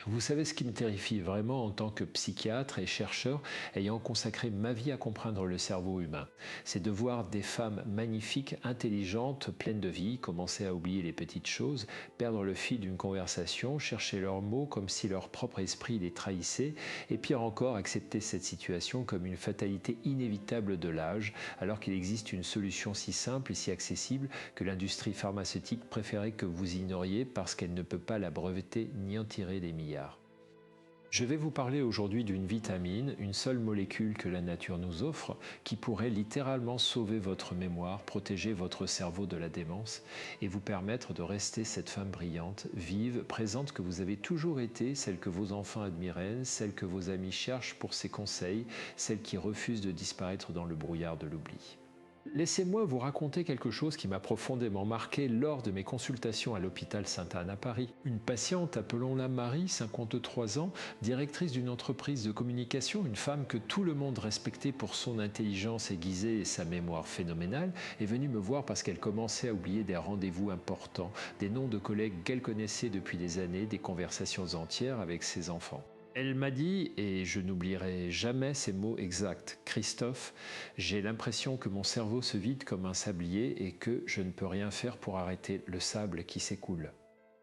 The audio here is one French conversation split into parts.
Vous savez ce qui me terrifie vraiment en tant que psychiatre et chercheur ayant consacré ma vie à comprendre le cerveau humain, c'est de voir des femmes magnifiques, intelligentes, pleines de vie, commencer à oublier les petites choses, perdre le fil d'une conversation, chercher leurs mots comme si leur propre esprit les trahissait, et pire encore, accepter cette situation comme une fatalité inévitable de l'âge, alors qu'il existe une solution si simple et si accessible que l'industrie pharmaceutique préférait que vous ignoriez parce qu'elle ne peut pas la breveter ni en tirer des milliards. Je vais vous parler aujourd'hui d'une vitamine, une seule molécule que la nature nous offre, qui pourrait littéralement sauver votre mémoire, protéger votre cerveau de la démence et vous permettre de rester cette femme brillante, vive, présente que vous avez toujours été, celle que vos enfants admiraient, celle que vos amis cherchent pour ses conseils, celle qui refuse de disparaître dans le brouillard de l'oubli. Laissez-moi vous raconter quelque chose qui m'a profondément marqué lors de mes consultations à l'hôpital Sainte-Anne à Paris. Une patiente, appelons-la Marie, 53 ans, directrice d'une entreprise de communication, une femme que tout le monde respectait pour son intelligence aiguisée et sa mémoire phénoménale, est venue me voir parce qu'elle commençait à oublier des rendez-vous importants, des noms de collègues qu'elle connaissait depuis des années, des conversations entières avec ses enfants. Elle m'a dit, et je n'oublierai jamais ces mots exacts, Christophe, j'ai l'impression que mon cerveau se vide comme un sablier et que je ne peux rien faire pour arrêter le sable qui s'écoule.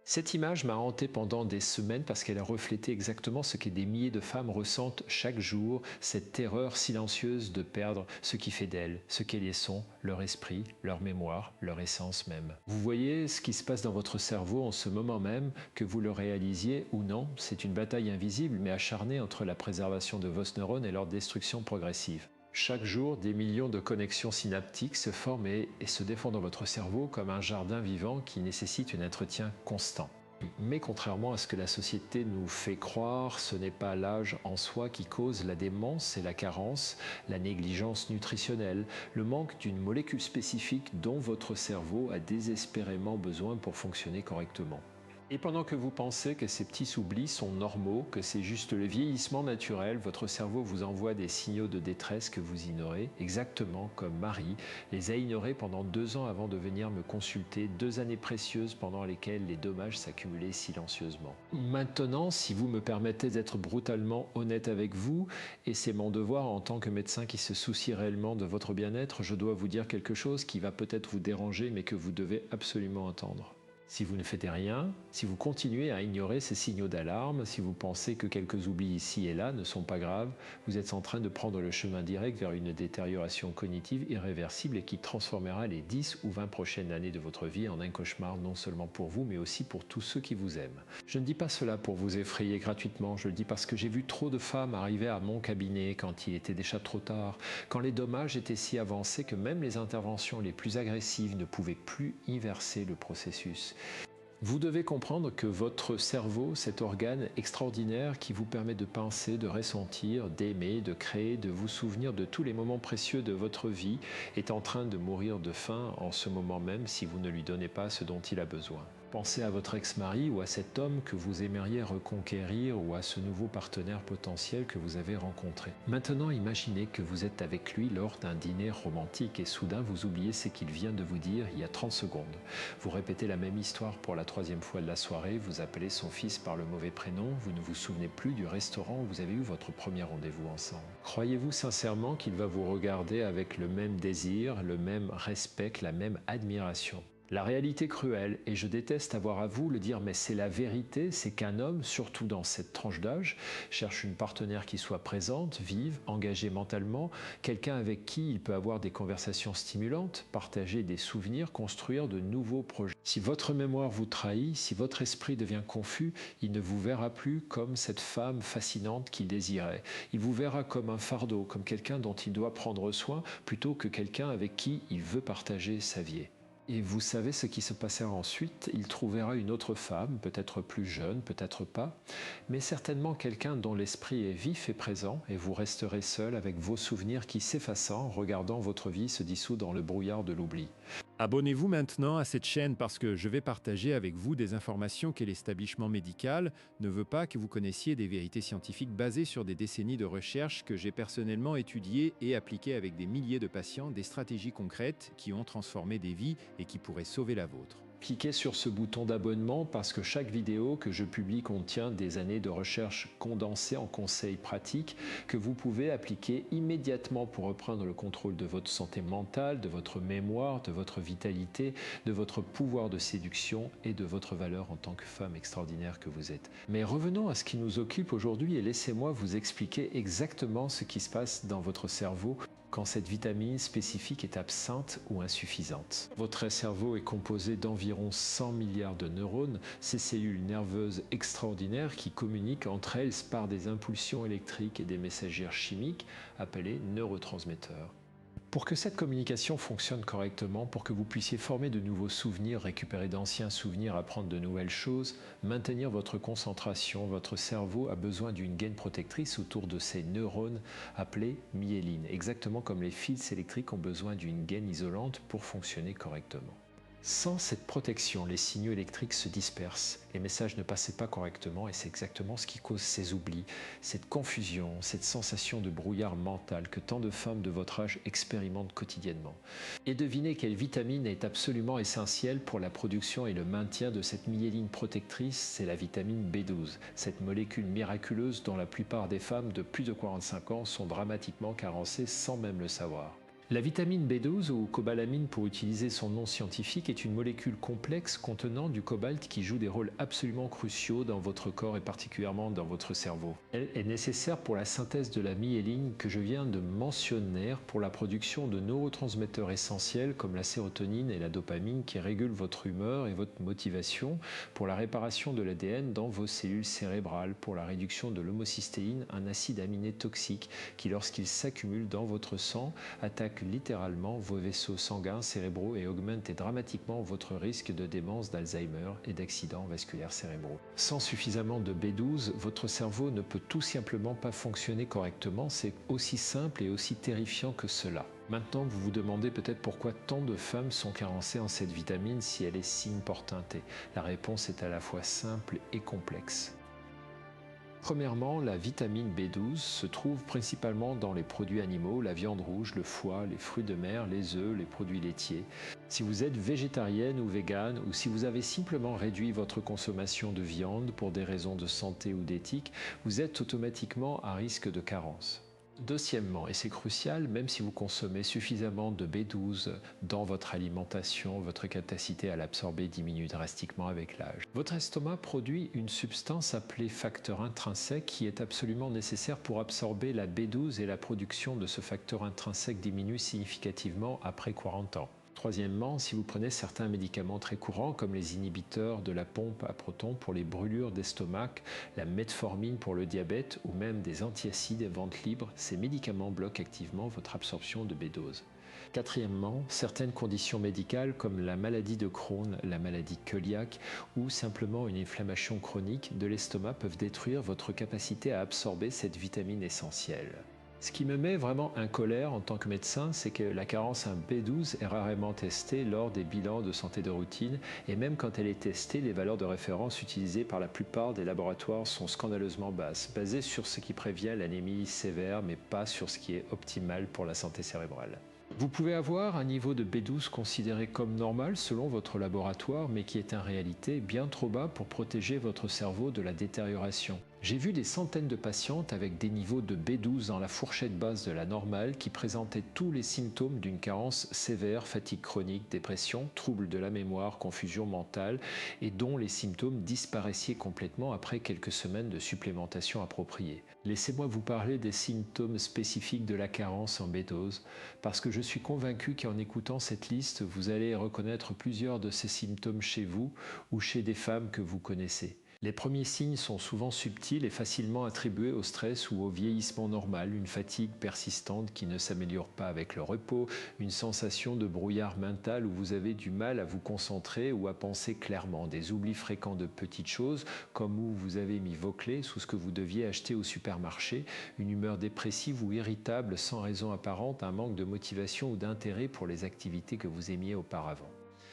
Cette image m'a hanté pendant des semaines parce qu'elle a reflété exactement ce que des milliers de femmes ressentent chaque jour, cette terreur silencieuse de perdre ce qui fait d'elles, ce qu'elles sont, leur esprit, leur mémoire, leur essence même. Vous voyez ce qui se passe dans votre cerveau en ce moment même, que vous le réalisiez ou non, c'est une bataille invisible mais acharnée entre la préservation de vos neurones et leur destruction progressive. Chaque jour, des millions de connexions synaptiques se forment et se défendent dans votre cerveau comme un jardin vivant qui nécessite un entretien constant. Mais contrairement à ce que la société nous fait croire, ce n'est pas l'âge en soi qui cause la démence, c'est la carence, la négligence nutritionnelle, le manque d'une molécule spécifique dont votre cerveau a désespérément besoin pour fonctionner correctement. Et pendant que vous pensez que ces petits oublis sont normaux, que c'est juste le vieillissement naturel, votre cerveau vous envoie des signaux de détresse que vous ignorez, exactement comme Marie les a ignorés pendant 2 ans avant de venir me consulter, 2 années précieuses pendant lesquelles les dommages s'accumulaient silencieusement. Maintenant, si vous me permettez d'être brutalement honnête avec vous, et c'est mon devoir en tant que médecin qui se soucie réellement de votre bien-être, je dois vous dire quelque chose qui va peut-être vous déranger mais que vous devez absolument entendre. Si vous ne faites rien, si vous continuez à ignorer ces signaux d'alarme, si vous pensez que quelques oublis ici et là ne sont pas graves, vous êtes en train de prendre le chemin direct vers une détérioration cognitive irréversible et qui transformera les 10 ou 20 prochaines années de votre vie en un cauchemar non seulement pour vous mais aussi pour tous ceux qui vous aiment. Je ne dis pas cela pour vous effrayer gratuitement, je le dis parce que j'ai vu trop de femmes arriver à mon cabinet quand il était déjà trop tard, quand les dommages étaient si avancés que même les interventions les plus agressives ne pouvaient plus inverser le processus. Vous devez comprendre que votre cerveau, cet organe extraordinaire qui vous permet de penser, de ressentir, d'aimer, de créer, de vous souvenir de tous les moments précieux de votre vie, est en train de mourir de faim en ce moment même si vous ne lui donnez pas ce dont il a besoin. Pensez à votre ex-mari ou à cet homme que vous aimeriez reconquérir ou à ce nouveau partenaire potentiel que vous avez rencontré. Maintenant, imaginez que vous êtes avec lui lors d'un dîner romantique et soudain vous oubliez ce qu'il vient de vous dire il y a 30 secondes. Vous répétez la même histoire pour la 3e fois de la soirée, vous appelez son fils par le mauvais prénom, vous ne vous souvenez plus du restaurant où vous avez eu votre premier rendez-vous ensemble. Croyez-vous sincèrement qu'il va vous regarder avec le même désir, le même respect, la même admiration? La réalité cruelle, et je déteste avoir à vous le dire, mais c'est la vérité, c'est qu'un homme, surtout dans cette tranche d'âge, cherche une partenaire qui soit présente, vive, engagée mentalement, quelqu'un avec qui il peut avoir des conversations stimulantes, partager des souvenirs, construire de nouveaux projets. Si votre mémoire vous trahit, si votre esprit devient confus, il ne vous verra plus comme cette femme fascinante qu'il désirait. Il vous verra comme un fardeau, comme quelqu'un dont il doit prendre soin, plutôt que quelqu'un avec qui il veut partager sa vie. Et vous savez ce qui se passera ensuite, il trouvera une autre femme, peut-être plus jeune, peut-être pas, mais certainement quelqu'un dont l'esprit est vif et présent, et vous resterez seul avec vos souvenirs qui s'effaçant, regardant votre vie se dissoudre dans le brouillard de l'oubli. Abonnez-vous maintenant à cette chaîne parce que je vais partager avec vous des informations que l'établissement médical ne veut pas que vous connaissiez, des vérités scientifiques basées sur des décennies de recherche que j'ai personnellement étudiées et appliquées avec des milliers de patients, des stratégies concrètes qui ont transformé des vies et qui pourraient sauver la vôtre. Cliquez sur ce bouton d'abonnement parce que chaque vidéo que je publie contient des années de recherche condensées en conseils pratiques que vous pouvez appliquer immédiatement pour reprendre le contrôle de votre santé mentale, de votre mémoire, de votre vitalité, de votre pouvoir de séduction et de votre valeur en tant que femme extraordinaire que vous êtes. Mais revenons à ce qui nous occupe aujourd'hui et laissez-moi vous expliquer exactement ce qui se passe dans votre cerveau quand cette vitamine spécifique est absente ou insuffisante. Votre cerveau est composé d'environ 100 milliards de neurones, ces cellules nerveuses extraordinaires qui communiquent entre elles par des impulsions électriques et des messagères chimiques appelés neurotransmetteurs. Pour que cette communication fonctionne correctement, pour que vous puissiez former de nouveaux souvenirs, récupérer d'anciens souvenirs, apprendre de nouvelles choses, maintenir votre concentration, votre cerveau a besoin d'une gaine protectrice autour de ces neurones appelés myéline, exactement comme les fils électriques ont besoin d'une gaine isolante pour fonctionner correctement. Sans cette protection, les signaux électriques se dispersent, les messages ne passaient pas correctement et c'est exactement ce qui cause ces oublis, cette confusion, cette sensation de brouillard mental que tant de femmes de votre âge expérimentent quotidiennement. Et devinez quelle vitamine est absolument essentielle pour la production et le maintien de cette myéline protectrice, c'est la vitamine B12, cette molécule miraculeuse dont la plupart des femmes de plus de 45 ans sont dramatiquement carencées sans même le savoir. La vitamine B12, ou cobalamine pour utiliser son nom scientifique, est une molécule complexe contenant du cobalt qui joue des rôles absolument cruciaux dans votre corps et particulièrement dans votre cerveau. Elle est nécessaire pour la synthèse de la myéline que je viens de mentionner, pour la production de neurotransmetteurs essentiels comme la sérotonine et la dopamine qui régulent votre humeur et votre motivation, pour la réparation de l'ADN dans vos cellules cérébrales, pour la réduction de l'homocystéine, un acide aminé toxique qui, lorsqu'il s'accumule dans votre sang, attaque littéralement vos vaisseaux sanguins cérébraux et augmente dramatiquement votre risque de démence, d'Alzheimer et d'accidents vasculaires cérébraux. Sans suffisamment de B12, votre cerveau ne peut tout simplement pas fonctionner correctement, c'est aussi simple et aussi terrifiant que cela. Maintenant, vous vous demandez peut-être pourquoi tant de femmes sont carencées en cette vitamine si elle est si importante. Et la réponse est à la fois simple et complexe. Premièrement, la vitamine B12 se trouve principalement dans les produits animaux, la viande rouge, le foie, les fruits de mer, les œufs, les produits laitiers. Si vous êtes végétarienne ou végane, ou si vous avez simplement réduit votre consommation de viande pour des raisons de santé ou d'éthique, vous êtes automatiquement à risque de carence. Deuxièmement, et c'est crucial, même si vous consommez suffisamment de B12 dans votre alimentation, votre capacité à l'absorber diminue drastiquement avec l'âge. Votre estomac produit une substance appelée facteur intrinsèque qui est absolument nécessaire pour absorber la B12 et la production de ce facteur intrinsèque diminue significativement après 40 ans. Troisièmement, si vous prenez certains médicaments très courants comme les inhibiteurs de la pompe à protons pour les brûlures d'estomac, la metformine pour le diabète ou même des antiacides et vente libre, ces médicaments bloquent activement votre absorption de B12. Quatrièmement, certaines conditions médicales comme la maladie de Crohn, la maladie cœliaque ou simplement une inflammation chronique de l'estomac peuvent détruire votre capacité à absorber cette vitamine essentielle. Ce qui me met vraiment en colère en tant que médecin, c'est que la carence en B12 est rarement testée lors des bilans de santé de routine et même quand elle est testée, les valeurs de référence utilisées par la plupart des laboratoires sont scandaleusement basses, basées sur ce qui prévient l'anémie sévère mais pas sur ce qui est optimal pour la santé cérébrale. Vous pouvez avoir un niveau de B12 considéré comme normal selon votre laboratoire, mais qui est en réalité bien trop bas pour protéger votre cerveau de la détérioration. J'ai vu des centaines de patientes avec des niveaux de B12 dans la fourchette basse de la normale qui présentaient tous les symptômes d'une carence sévère, fatigue chronique, dépression, troubles de la mémoire, confusion mentale et dont les symptômes disparaissaient complètement après quelques semaines de supplémentation appropriée. Laissez-moi vous parler des symptômes spécifiques de la carence en B12 parce que je suis convaincu qu'en écoutant cette liste, vous allez reconnaître plusieurs de ces symptômes chez vous ou chez des femmes que vous connaissez. Les premiers signes sont souvent subtils et facilement attribués au stress ou au vieillissement normal, une fatigue persistante qui ne s'améliore pas avec le repos, une sensation de brouillard mental où vous avez du mal à vous concentrer ou à penser clairement, des oublis fréquents de petites choses comme où vous avez mis vos clés sous ce que vous deviez acheter au supermarché, une humeur dépressive ou irritable sans raison apparente, un manque de motivation ou d'intérêt pour les activités que vous aimiez auparavant.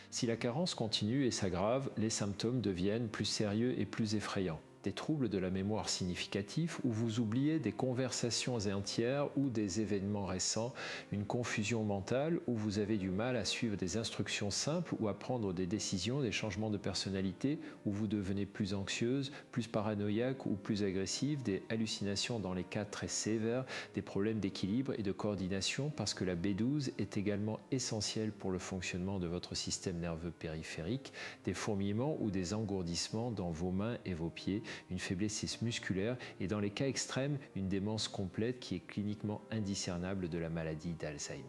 Si la carence continue et s'aggrave, les symptômes deviennent plus sérieux et plus effrayants. des troubles de la mémoire significatifs où vous oubliez des conversations entières ou des événements récents, une confusion mentale où vous avez du mal à suivre des instructions simples ou à prendre des décisions, des changements de personnalité où vous devenez plus anxieuse, plus paranoïaque ou plus agressive, des hallucinations dans les cas très sévères, des problèmes d'équilibre et de coordination parce que la B12 est également essentielle pour le fonctionnement de votre système nerveux périphérique, des fourmillements ou des engourdissements dans vos mains et vos pieds, une faiblesse musculaire et dans les cas extrêmes, une démence complète qui est cliniquement indiscernable de la maladie d'Alzheimer.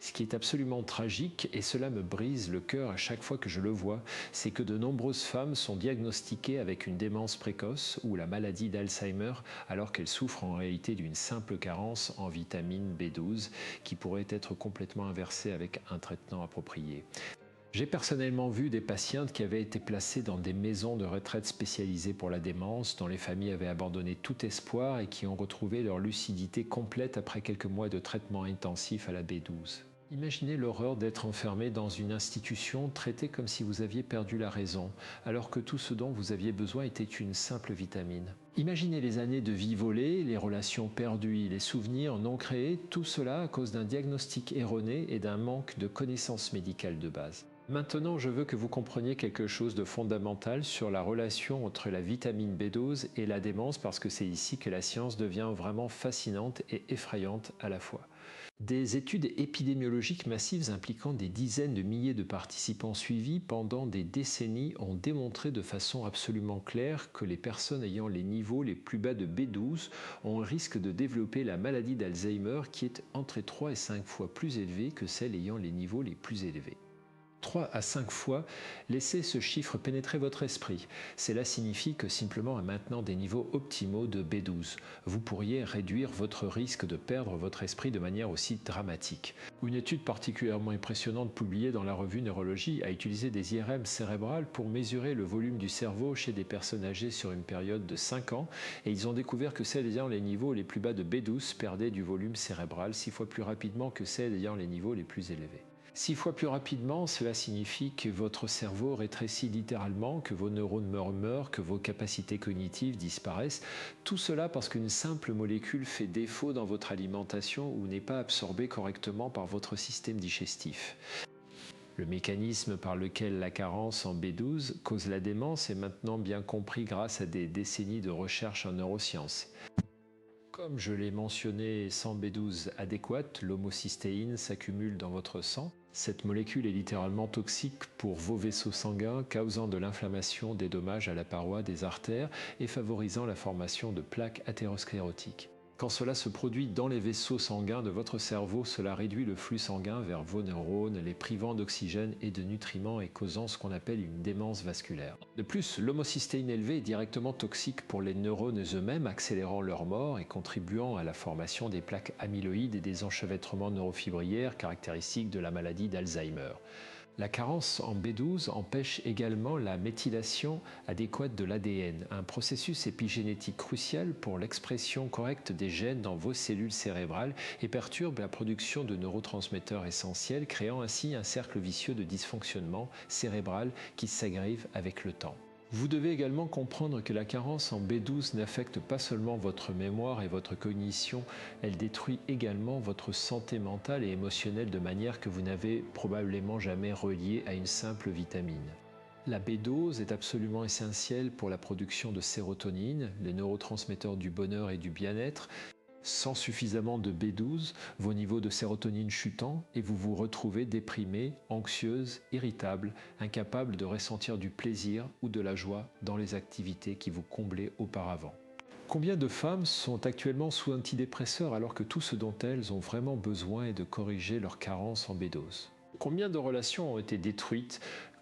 Ce qui est absolument tragique, et cela me brise le cœur à chaque fois que je le vois, c'est que de nombreuses femmes sont diagnostiquées avec une démence précoce ou la maladie d'Alzheimer alors qu'elles souffrent en réalité d'une simple carence en vitamine B12 qui pourrait être complètement inversée avec un traitement approprié. J'ai personnellement vu des patientes qui avaient été placées dans des maisons de retraite spécialisées pour la démence, dont les familles avaient abandonné tout espoir et qui ont retrouvé leur lucidité complète après quelques mois de traitement intensif à la B12. Imaginez l'horreur d'être enfermé dans une institution traitée comme si vous aviez perdu la raison, alors que tout ce dont vous aviez besoin était une simple vitamine. Imaginez les années de vie volée, les relations perdues, les souvenirs non créés, tout cela à cause d'un diagnostic erroné et d'un manque de connaissances médicales de base. Maintenant, je veux que vous compreniez quelque chose de fondamental sur la relation entre la vitamine B12 et la démence parce que c'est ici que la science devient vraiment fascinante et effrayante à la fois. Des études épidémiologiques massives impliquant des dizaines de milliers de participants suivis pendant des décennies ont démontré de façon absolument claire que les personnes ayant les niveaux les plus bas de B12 ont un risque de développer la maladie d'Alzheimer qui est entre 3 et 5 fois plus élevé que celle ayant les niveaux les plus élevés. 3 à 5 fois, laissez ce chiffre pénétrer votre esprit. Cela signifie que simplement en maintenant des niveaux optimaux de B12, vous pourriez réduire votre risque de perdre votre esprit de manière aussi dramatique. Une étude particulièrement impressionnante publiée dans la revue Neurologie a utilisé des IRM cérébrales pour mesurer le volume du cerveau chez des personnes âgées sur une période de 5 ans et ils ont découvert que celles ayant les niveaux les plus bas de B12 perdaient du volume cérébral 6 fois plus rapidement que celles ayant les niveaux les plus élevés. 6 fois plus rapidement, cela signifie que votre cerveau rétrécit littéralement, que vos neurones meurent, que vos capacités cognitives disparaissent. Tout cela parce qu'une simple molécule fait défaut dans votre alimentation ou n'est pas absorbée correctement par votre système digestif. Le mécanisme par lequel la carence en B12 cause la démence est maintenant bien compris grâce à des décennies de recherche en neurosciences. Comme je l'ai mentionné, sans B12 adéquate, l'homocystéine s'accumule dans votre sang. Cette molécule est littéralement toxique pour vos vaisseaux sanguins, causant de l'inflammation, des dommages à la paroi des artères et favorisant la formation de plaques athérosclérotiques. Quand cela se produit dans les vaisseaux sanguins de votre cerveau, cela réduit le flux sanguin vers vos neurones, les privant d'oxygène et de nutriments et causant ce qu'on appelle une démence vasculaire. De plus, l'homocystéine élevée est directement toxique pour les neurones eux-mêmes, accélérant leur mort et contribuant à la formation des plaques amyloïdes et des enchevêtrements neurofibrillaires caractéristiques de la maladie d'Alzheimer. La carence en B12 empêche également la méthylation adéquate de l'ADN, un processus épigénétique crucial pour l'expression correcte des gènes dans vos cellules cérébrales et perturbe la production de neurotransmetteurs essentiels, créant ainsi un cercle vicieux de dysfonctionnement cérébral qui s'aggrave avec le temps. Vous devez également comprendre que la carence en B12 n'affecte pas seulement votre mémoire et votre cognition, elle détruit également votre santé mentale et émotionnelle de manière que vous n'avez probablement jamais reliée à une simple vitamine. La B12 est absolument essentielle pour la production de sérotonine, les neurotransmetteurs du bonheur et du bien-être. Sans suffisamment de B12, vos niveaux de sérotonine chutant et vous vous retrouvez déprimé, anxieuse, irritable, incapable de ressentir du plaisir ou de la joie dans les activités qui vous comblaient auparavant. Combien de femmes sont actuellement sous antidépresseurs alors que tout ce dont elles ont vraiment besoin est de corriger leur carence en B12? Combien de relations ont été détruites?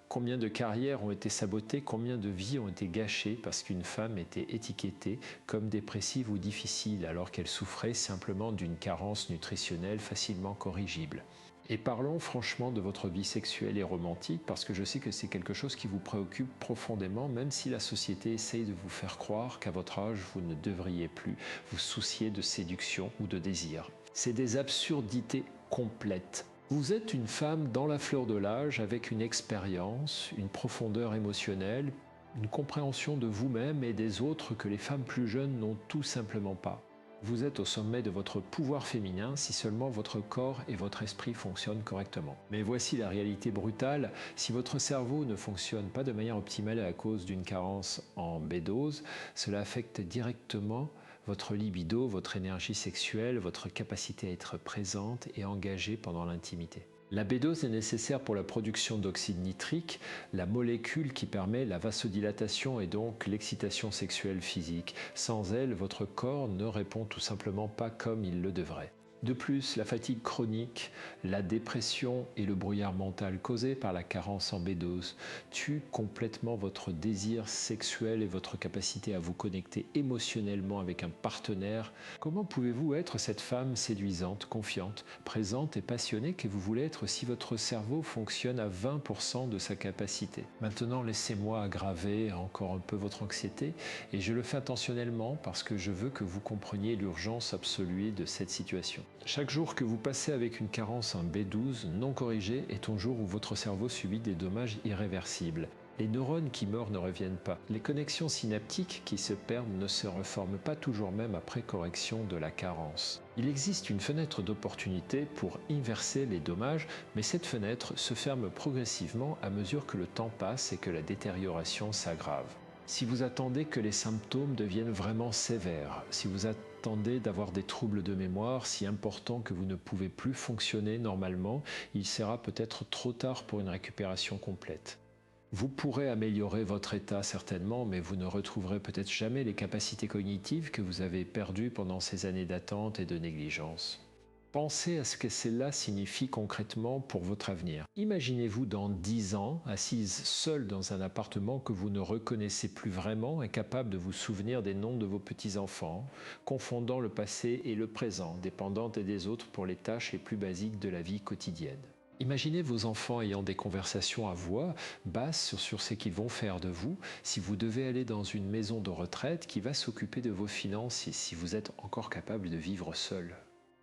Combien de carrières ont été sabotées, combien de vies ont été gâchées parce qu'une femme était étiquetée comme dépressive ou difficile alors qu'elle souffrait simplement d'une carence nutritionnelle facilement corrigible. Et parlons franchement de votre vie sexuelle et romantique parce que je sais que c'est quelque chose qui vous préoccupe profondément même si la société essaye de vous faire croire qu'à votre âge vous ne devriez plus vous soucier de séduction ou de désir. C'est des absurdités complètes. Vous êtes une femme dans la fleur de l'âge avec une expérience, une profondeur émotionnelle, une compréhension de vous-même et des autres que les femmes plus jeunes n'ont tout simplement pas. Vous êtes au sommet de votre pouvoir féminin si seulement votre corps et votre esprit fonctionnent correctement. Mais voici la réalité brutale, si votre cerveau ne fonctionne pas de manière optimale à cause d'une carence en B12, cela affecte directement votre libido, votre énergie sexuelle, votre capacité à être présente et engagée pendant l'intimité. La B12 est nécessaire pour la production d'oxyde nitrique, la molécule qui permet la vasodilatation et donc l'excitation sexuelle physique. Sans elle, votre corps ne répond tout simplement pas comme il le devrait. De plus, la fatigue chronique, la dépression et le brouillard mental causé par la carence en B12 tuent complètement votre désir sexuel et votre capacité à vous connecter émotionnellement avec un partenaire. Comment pouvez-vous être cette femme séduisante, confiante, présente et passionnée que vous voulez être si votre cerveau fonctionne à 20% de sa capacité? Maintenant, laissez-moi aggraver encore un peu votre anxiété et je le fais intentionnellement parce que je veux que vous compreniez l'urgence absolue de cette situation. Chaque jour que vous passez avec une carence en B12 non corrigée est un jour où votre cerveau subit des dommages irréversibles. Les neurones qui meurent ne reviennent pas. Les connexions synaptiques qui se perdent ne se reforment pas toujours même après correction de la carence. Il existe une fenêtre d'opportunité pour inverser les dommages, mais cette fenêtre se ferme progressivement à mesure que le temps passe et que la détérioration s'aggrave. Si vous attendez que les symptômes deviennent vraiment sévères, si vous attendez d'avoir des troubles de mémoire si importants que vous ne pouvez plus fonctionner normalement, il sera peut-être trop tard pour une récupération complète. Vous pourrez améliorer votre état certainement, mais vous ne retrouverez peut-être jamais les capacités cognitives que vous avez perdues pendant ces années d'attente et de négligence. Pensez à ce que cela signifie concrètement pour votre avenir. Imaginez-vous dans 10 ans, assise seule dans un appartement que vous ne reconnaissez plus vraiment, incapable de vous souvenir des noms de vos petits-enfants, confondant le passé et le présent, dépendante des autres pour les tâches les plus basiques de la vie quotidienne. Imaginez vos enfants ayant des conversations à voix basse sur ce qu'ils vont faire de vous si vous devez aller dans une maison de retraite qui va s'occuper de vos finances et si vous êtes encore capable de vivre seul.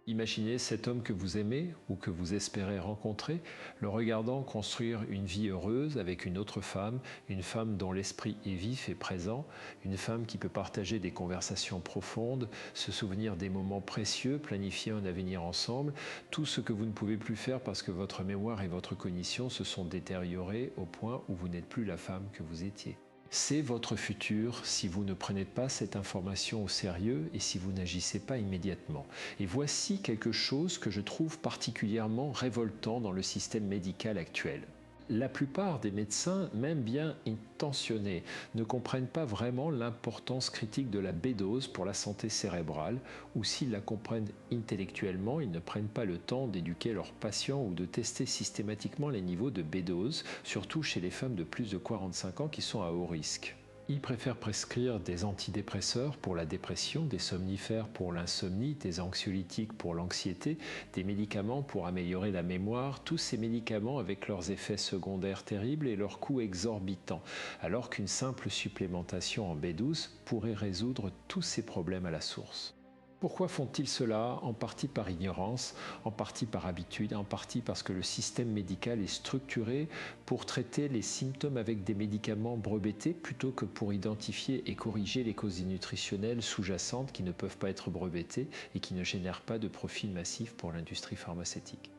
Imaginez cet homme que vous aimez ou que vous espérez rencontrer, le regardant construire une vie heureuse avec une autre femme, une femme dont l'esprit est vif et présent, une femme qui peut partager des conversations profondes, se souvenir des moments précieux, planifier un avenir ensemble, tout ce que vous ne pouvez plus faire parce que votre mémoire et votre cognition se sont détériorées au point où vous n'êtes plus la femme que vous étiez. C'est votre futur si vous ne prenez pas cette information au sérieux et si vous n'agissez pas immédiatement. Et voici quelque chose que je trouve particulièrement révoltant dans le système médical actuel. La plupart des médecins, même bien intentionnés, ne comprennent pas vraiment l'importance critique de la B12 pour la santé cérébrale, ou s'ils la comprennent intellectuellement, ils ne prennent pas le temps d'éduquer leurs patients ou de tester systématiquement les niveaux de B12, surtout chez les femmes de plus de 45 ans qui sont à haut risque. Ils préfèrent prescrire des antidépresseurs pour la dépression, des somnifères pour l'insomnie, des anxiolytiques pour l'anxiété, des médicaments pour améliorer la mémoire, tous ces médicaments avec leurs effets secondaires terribles et leurs coûts exorbitants, alors qu'une simple supplémentation en B12 pourrait résoudre tous ces problèmes à la source. Pourquoi font-ils cela? En partie par ignorance, en partie par habitude, en partie parce que le système médical est structuré pour traiter les symptômes avec des médicaments brevetés plutôt que pour identifier et corriger les causes nutritionnelles sous-jacentes qui ne peuvent pas être brevetées et qui ne génèrent pas de profit massif pour l'industrie pharmaceutique.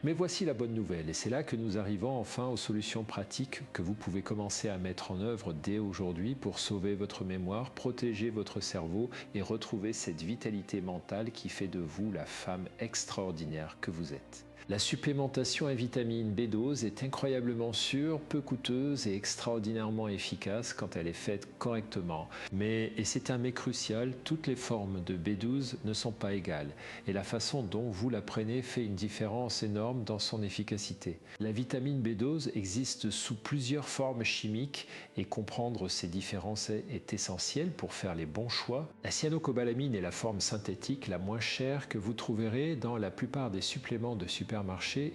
Mais voici la bonne nouvelle, et c'est là que nous arrivons enfin aux solutions pratiques que vous pouvez commencer à mettre en œuvre dès aujourd'hui pour sauver votre mémoire, protéger votre cerveau et retrouver cette vitalité mentale qui fait de vous la femme extraordinaire que vous êtes. La supplémentation en vitamine B12 est incroyablement sûre, peu coûteuse et extraordinairement efficace quand elle est faite correctement. Mais, et c'est un mais crucial, toutes les formes de B12 ne sont pas égales et la façon dont vous la prenez fait une différence énorme dans son efficacité. La vitamine B12 existe sous plusieurs formes chimiques et comprendre ces différences est essentiel pour faire les bons choix. La cyanocobalaminne est la forme synthétique la moins chère que vous trouverez dans la plupart des suppléments de supermarché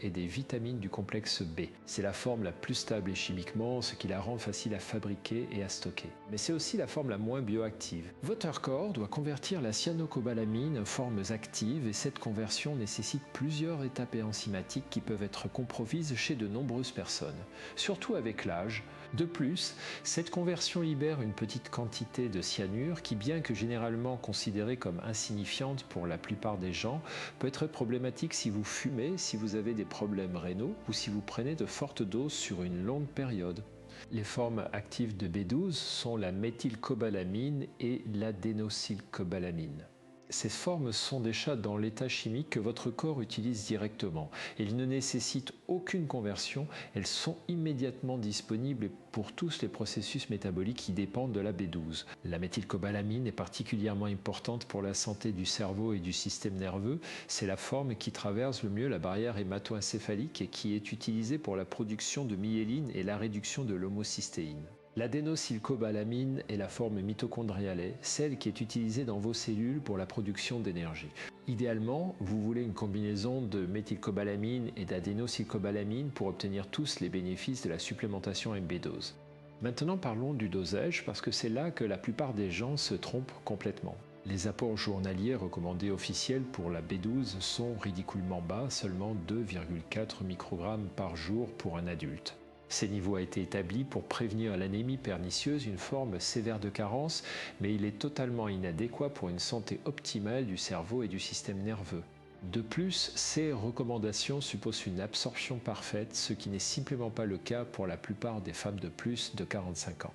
et des vitamines du complexe B. C'est la forme la plus stable chimiquement, ce qui la rend facile à fabriquer et à stocker. Mais c'est aussi la forme la moins bioactive. Votre corps doit convertir la cyanocobalaminine en formes actives et cette conversion nécessite plusieurs étapes enzymatiques qui peuvent être compromises chez de nombreuses personnes, surtout avec l'âge. De plus, cette conversion libère une petite quantité de cyanure qui, bien que généralement considérée comme insignifiante pour la plupart des gens, peut être problématique si vous fumez, si vous avez des problèmes rénaux ou si vous prenez de fortes doses sur une longue période. Les formes actives de B12 sont la méthylcobalamine et l'adénosylcobalamine. Ces formes sont déjà dans l'état chimique que votre corps utilise directement. Ils ne nécessitent aucune conversion, elles sont immédiatement disponibles pour tous les processus métaboliques qui dépendent de la B12. La méthylcobalamine est particulièrement importante pour la santé du cerveau et du système nerveux. C'est la forme qui traverse le mieux la barrière hémato-encéphalique et qui est utilisée pour la production de myéline et la réduction de l'homocystéine. L'adénosylcobalamine est la forme mitochondriale, celle qui est utilisée dans vos cellules pour la production d'énergie. Idéalement, vous voulez une combinaison de méthylcobalamine et d'adénosylcobalamine pour obtenir tous les bénéfices de la supplémentation MB12. Maintenant parlons du dosage parce que c'est là que la plupart des gens se trompent complètement. Les apports journaliers recommandés officiels pour la B12 sont ridiculement bas, seulement 2,4 microgrammes par jour pour un adulte. Ces niveaux ont été établis pour prévenir l'anémie pernicieuse, une forme sévère de carence, mais il est totalement inadéquat pour une santé optimale du cerveau et du système nerveux. De plus, ces recommandations supposent une absorption parfaite, ce qui n'est simplement pas le cas pour la plupart des femmes de plus de 45 ans.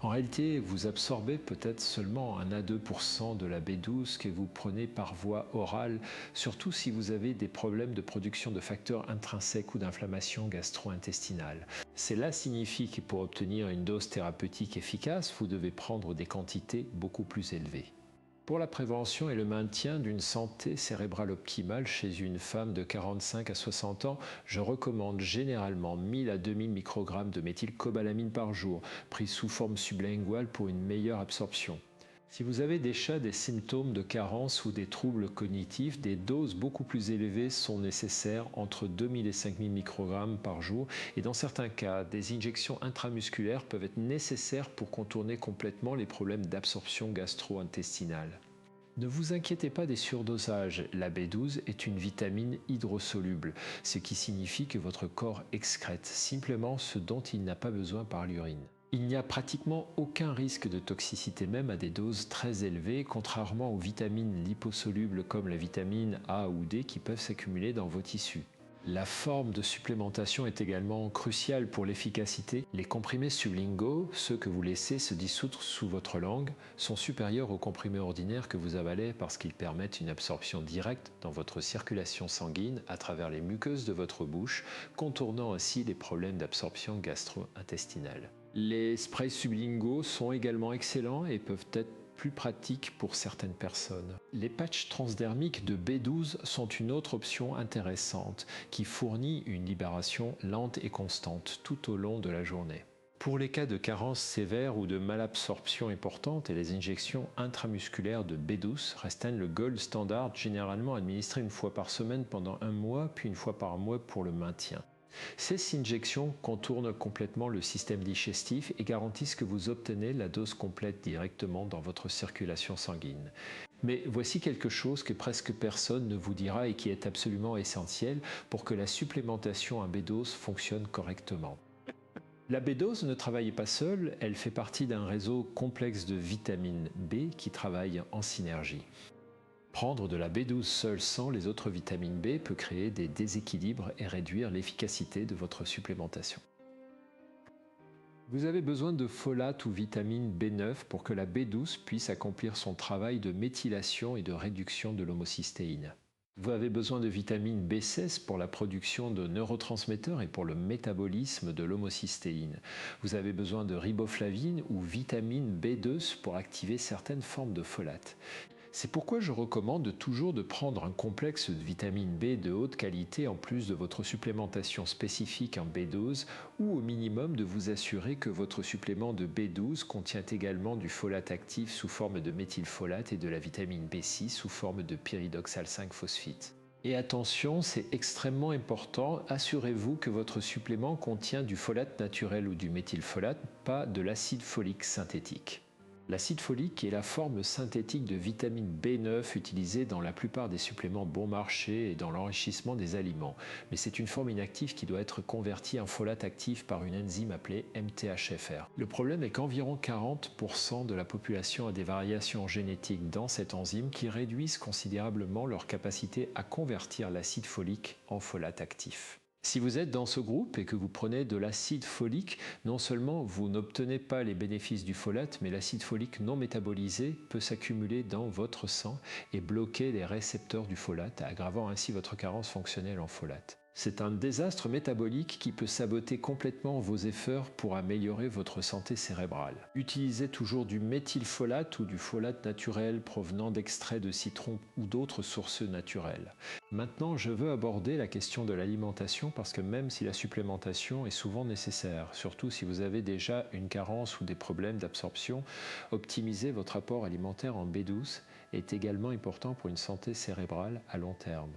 En réalité, vous absorbez peut-être seulement 1 à 2% de la B12 que vous prenez par voie orale, surtout si vous avez des problèmes de production de facteurs intrinsèques ou d'inflammation gastro-intestinale. Cela signifie que pour obtenir une dose thérapeutique efficace, vous devez prendre des quantités beaucoup plus élevées. Pour la prévention et le maintien d'une santé cérébrale optimale chez une femme de 45 à 60 ans, je recommande généralement 1000 à 2000 microgrammes de méthylcobalamine par jour, pris sous forme sublinguale pour une meilleure absorption. Si vous avez déjà des symptômes de carence ou des troubles cognitifs, des doses beaucoup plus élevées sont nécessaires entre 2000 et 5000 microgrammes par jour et dans certains cas, des injections intramusculaires peuvent être nécessaires pour contourner complètement les problèmes d'absorption gastro-intestinale. Ne vous inquiétez pas des surdosages, la B12 est une vitamine hydrosoluble, ce qui signifie que votre corps excrète simplement ce dont il n'a pas besoin par l'urine. Il n'y a pratiquement aucun risque de toxicité même à des doses très élevées, contrairement aux vitamines liposolubles comme la vitamine A ou D qui peuvent s'accumuler dans vos tissus. La forme de supplémentation est également cruciale pour l'efficacité. Les comprimés sublinguaux, ceux que vous laissez se dissoudre sous votre langue, sont supérieurs aux comprimés ordinaires que vous avalez parce qu'ils permettent une absorption directe dans votre circulation sanguine à travers les muqueuses de votre bouche, contournant ainsi les problèmes d'absorption gastro-intestinale. Les sprays sublinguaux sont également excellents et peuvent être plus pratiques pour certaines personnes. Les patchs transdermiques de B12 sont une autre option intéressante qui fournit une libération lente et constante tout au long de la journée. Pour les cas de carence sévère ou de malabsorption importante, les injections intramusculaires de B12 restent le gold standard, généralement administrées une fois par semaine pendant un mois, puis une fois par mois pour le maintien. Ces injections contournent complètement le système digestif et garantissent que vous obtenez la dose complète directement dans votre circulation sanguine. Mais voici quelque chose que presque personne ne vous dira et qui est absolument essentiel pour que la supplémentation en B12 fonctionne correctement. La B12 ne travaille pas seule, elle fait partie d'un réseau complexe de vitamines B qui travaillent en synergie. Prendre de la B12 seule sans les autres vitamines B peut créer des déséquilibres et réduire l'efficacité de votre supplémentation. Vous avez besoin de folate ou vitamine B9 pour que la B12 puisse accomplir son travail de méthylation et de réduction de l'homocystéine. Vous avez besoin de vitamine B16 pour la production de neurotransmetteurs et pour le métabolisme de l'homocystéine. Vous avez besoin de riboflavine ou vitamine B2 pour activer certaines formes de folate. C'est pourquoi je recommande toujours de prendre un complexe de vitamine B de haute qualité en plus de votre supplémentation spécifique en B12 ou au minimum de vous assurer que votre supplément de B12 contient également du folate actif sous forme de méthylfolate et de la vitamine B6 sous forme de pyridoxal 5-phosphite. Et attention, c'est extrêmement important, assurez-vous que votre supplément contient du folate naturel ou du méthylfolate, pas de l'acide folique synthétique. L'acide folique est la forme synthétique de vitamine B9 utilisée dans la plupart des suppléments bon marché et dans l'enrichissement des aliments. Mais c'est une forme inactive qui doit être convertie en folate actif par une enzyme appelée MTHFR. Le problème est qu'environ 40% de la population a des variations génétiques dans cette enzyme qui réduisent considérablement leur capacité à convertir l'acide folique en folate actif. Si vous êtes dans ce groupe et que vous prenez de l'acide folique, non seulement vous n'obtenez pas les bénéfices du folate, mais l'acide folique non métabolisé peut s'accumuler dans votre sang et bloquer les récepteurs du folate, aggravant ainsi votre carence fonctionnelle en folate. C'est un désastre métabolique qui peut saboter complètement vos efforts pour améliorer votre santé cérébrale. Utilisez toujours du méthylfolate ou du folate naturel provenant d'extraits de citron ou d'autres sources naturelles. Maintenant, je veux aborder la question de l'alimentation parce que même si la supplémentation est souvent nécessaire, surtout si vous avez déjà une carence ou des problèmes d'absorption, optimiser votre apport alimentaire en B12 est également important pour une santé cérébrale à long terme.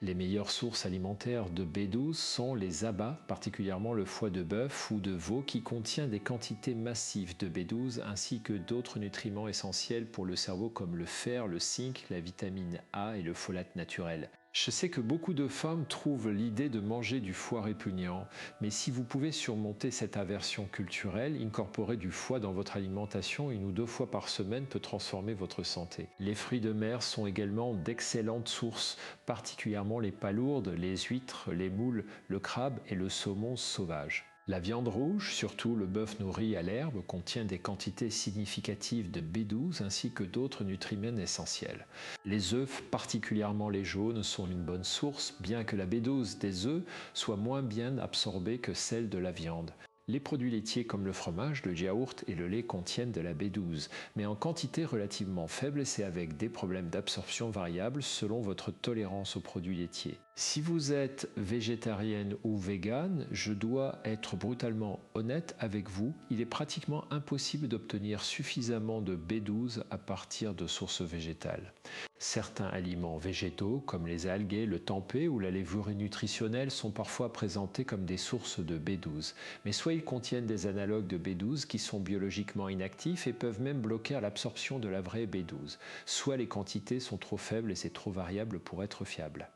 Les meilleures sources alimentaires de B12 sont les abats, particulièrement le foie de bœuf ou de veau qui contient des quantités massives de B12 ainsi que d'autres nutriments essentiels pour le cerveau comme le fer, le zinc, la vitamine A et le folate naturel. Je sais que beaucoup de femmes trouvent l'idée de manger du foie répugnant, mais si vous pouvez surmonter cette aversion culturelle, incorporer du foie dans votre alimentation 1 ou 2 fois par semaine peut transformer votre santé. Les fruits de mer sont également d'excellentes sources, particulièrement les palourdes, les huîtres, les moules, le crabe et le saumon sauvage. La viande rouge, surtout le bœuf nourri à l'herbe, contient des quantités significatives de B12 ainsi que d'autres nutriments essentiels. Les œufs, particulièrement les jaunes, sont une bonne source, bien que la B12 des œufs soit moins bien absorbée que celle de la viande. Les produits laitiers comme le fromage, le yaourt et le lait contiennent de la B12, mais en quantité relativement faible et c'est avec des problèmes d'absorption variables selon votre tolérance aux produits laitiers. Si vous êtes végétarienne ou végane, je dois être brutalement honnête avec vous, il est pratiquement impossible d'obtenir suffisamment de B12 à partir de sources végétales. Certains aliments végétaux, comme les algues, le tempeh ou la levure nutritionnelle, sont parfois présentés comme des sources de B12. Mais soit ils contiennent des analogues de B12 qui sont biologiquement inactifs et peuvent même bloquer l'absorption de la vraie B12, soit les quantités sont trop faibles et c'est trop variable pour être fiable.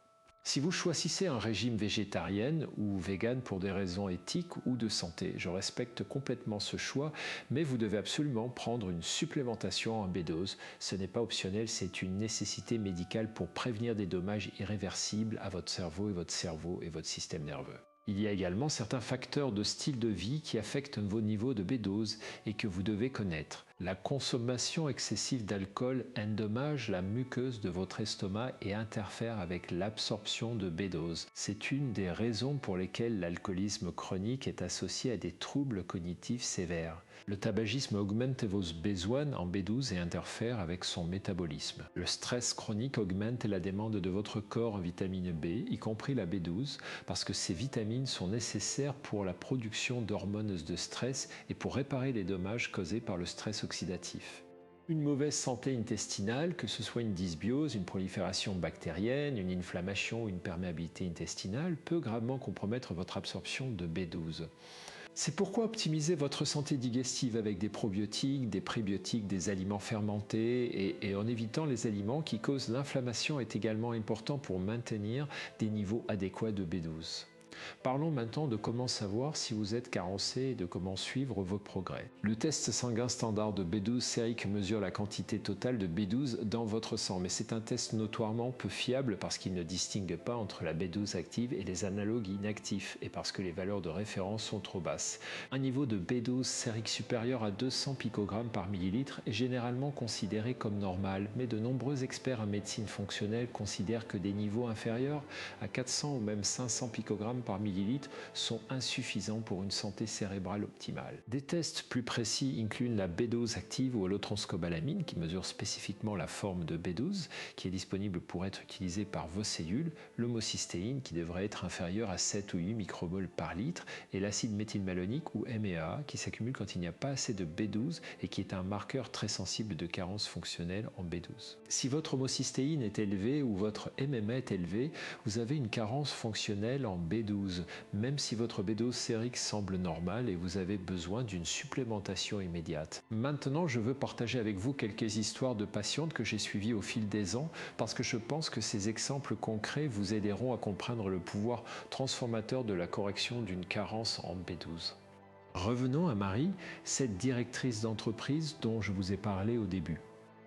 Si vous choisissez un régime végétarien ou vegan pour des raisons éthiques ou de santé, je respecte complètement ce choix, mais vous devez absolument prendre une supplémentation en B12. Ce n'est pas optionnel, c'est une nécessité médicale pour prévenir des dommages irréversibles à votre cerveau et votre système nerveux. Il y a également certains facteurs de style de vie qui affectent vos niveaux de B12 et que vous devez connaître. La consommation excessive d'alcool endommage la muqueuse de votre estomac et interfère avec l'absorption de B12. C'est une des raisons pour lesquelles l'alcoolisme chronique est associé à des troubles cognitifs sévères. Le tabagisme augmente vos besoins en B12 et interfère avec son métabolisme. Le stress chronique augmente la demande de votre corps en vitamine B, y compris la B12, parce que ces vitamines sont nécessaires pour la production d'hormones de stress et pour réparer les dommages causés par le stress oxydatif. Une mauvaise santé intestinale, que ce soit une dysbiose, une prolifération bactérienne, une inflammation ou une perméabilité intestinale, peut gravement compromettre votre absorption de B12. C'est pourquoi optimiser votre santé digestive avec des probiotiques, des prébiotiques, des aliments fermentés et en évitant les aliments qui causent l'inflammation est également important pour maintenir des niveaux adéquats de B12. Parlons maintenant de comment savoir si vous êtes carencé et de comment suivre vos progrès. Le test sanguin standard de B12 sérique mesure la quantité totale de B12 dans votre sang, mais c'est un test notoirement peu fiable parce qu'il ne distingue pas entre la B12 active et les analogues inactifs et parce que les valeurs de référence sont trop basses. Un niveau de B12 sérique supérieur à 200 picogrammes par millilitre est généralement considéré comme normal, mais de nombreux experts en médecine fonctionnelle considèrent que des niveaux inférieurs à 400 ou même 500 picogrammes par millilitre sont insuffisants pour une santé cérébrale optimale. Des tests plus précis incluent la B12 active ou holotronskobalamine qui mesure spécifiquement la forme de B12 qui est disponible pour être utilisée par vos cellules, l'homocystéine qui devrait être inférieure à 7 ou 8 micromoles par litre et l'acide méthylmalonique ou MEA qui s'accumule quand il n'y a pas assez de B12 et qui est un marqueur très sensible de carence fonctionnelle en B12. Si votre homocystéine est élevée ou votre MMA est élevé, vous avez une carence fonctionnelle en B12, même si votre B12 sérique semble normale et vous avez besoin d'une supplémentation immédiate. Maintenant, je veux partager avec vous quelques histoires de patientes que j'ai suivies au fil des ans parce que je pense que ces exemples concrets vous aideront à comprendre le pouvoir transformateur de la correction d'une carence en B12. Revenons à Marie, cette directrice d'entreprise dont je vous ai parlé au début.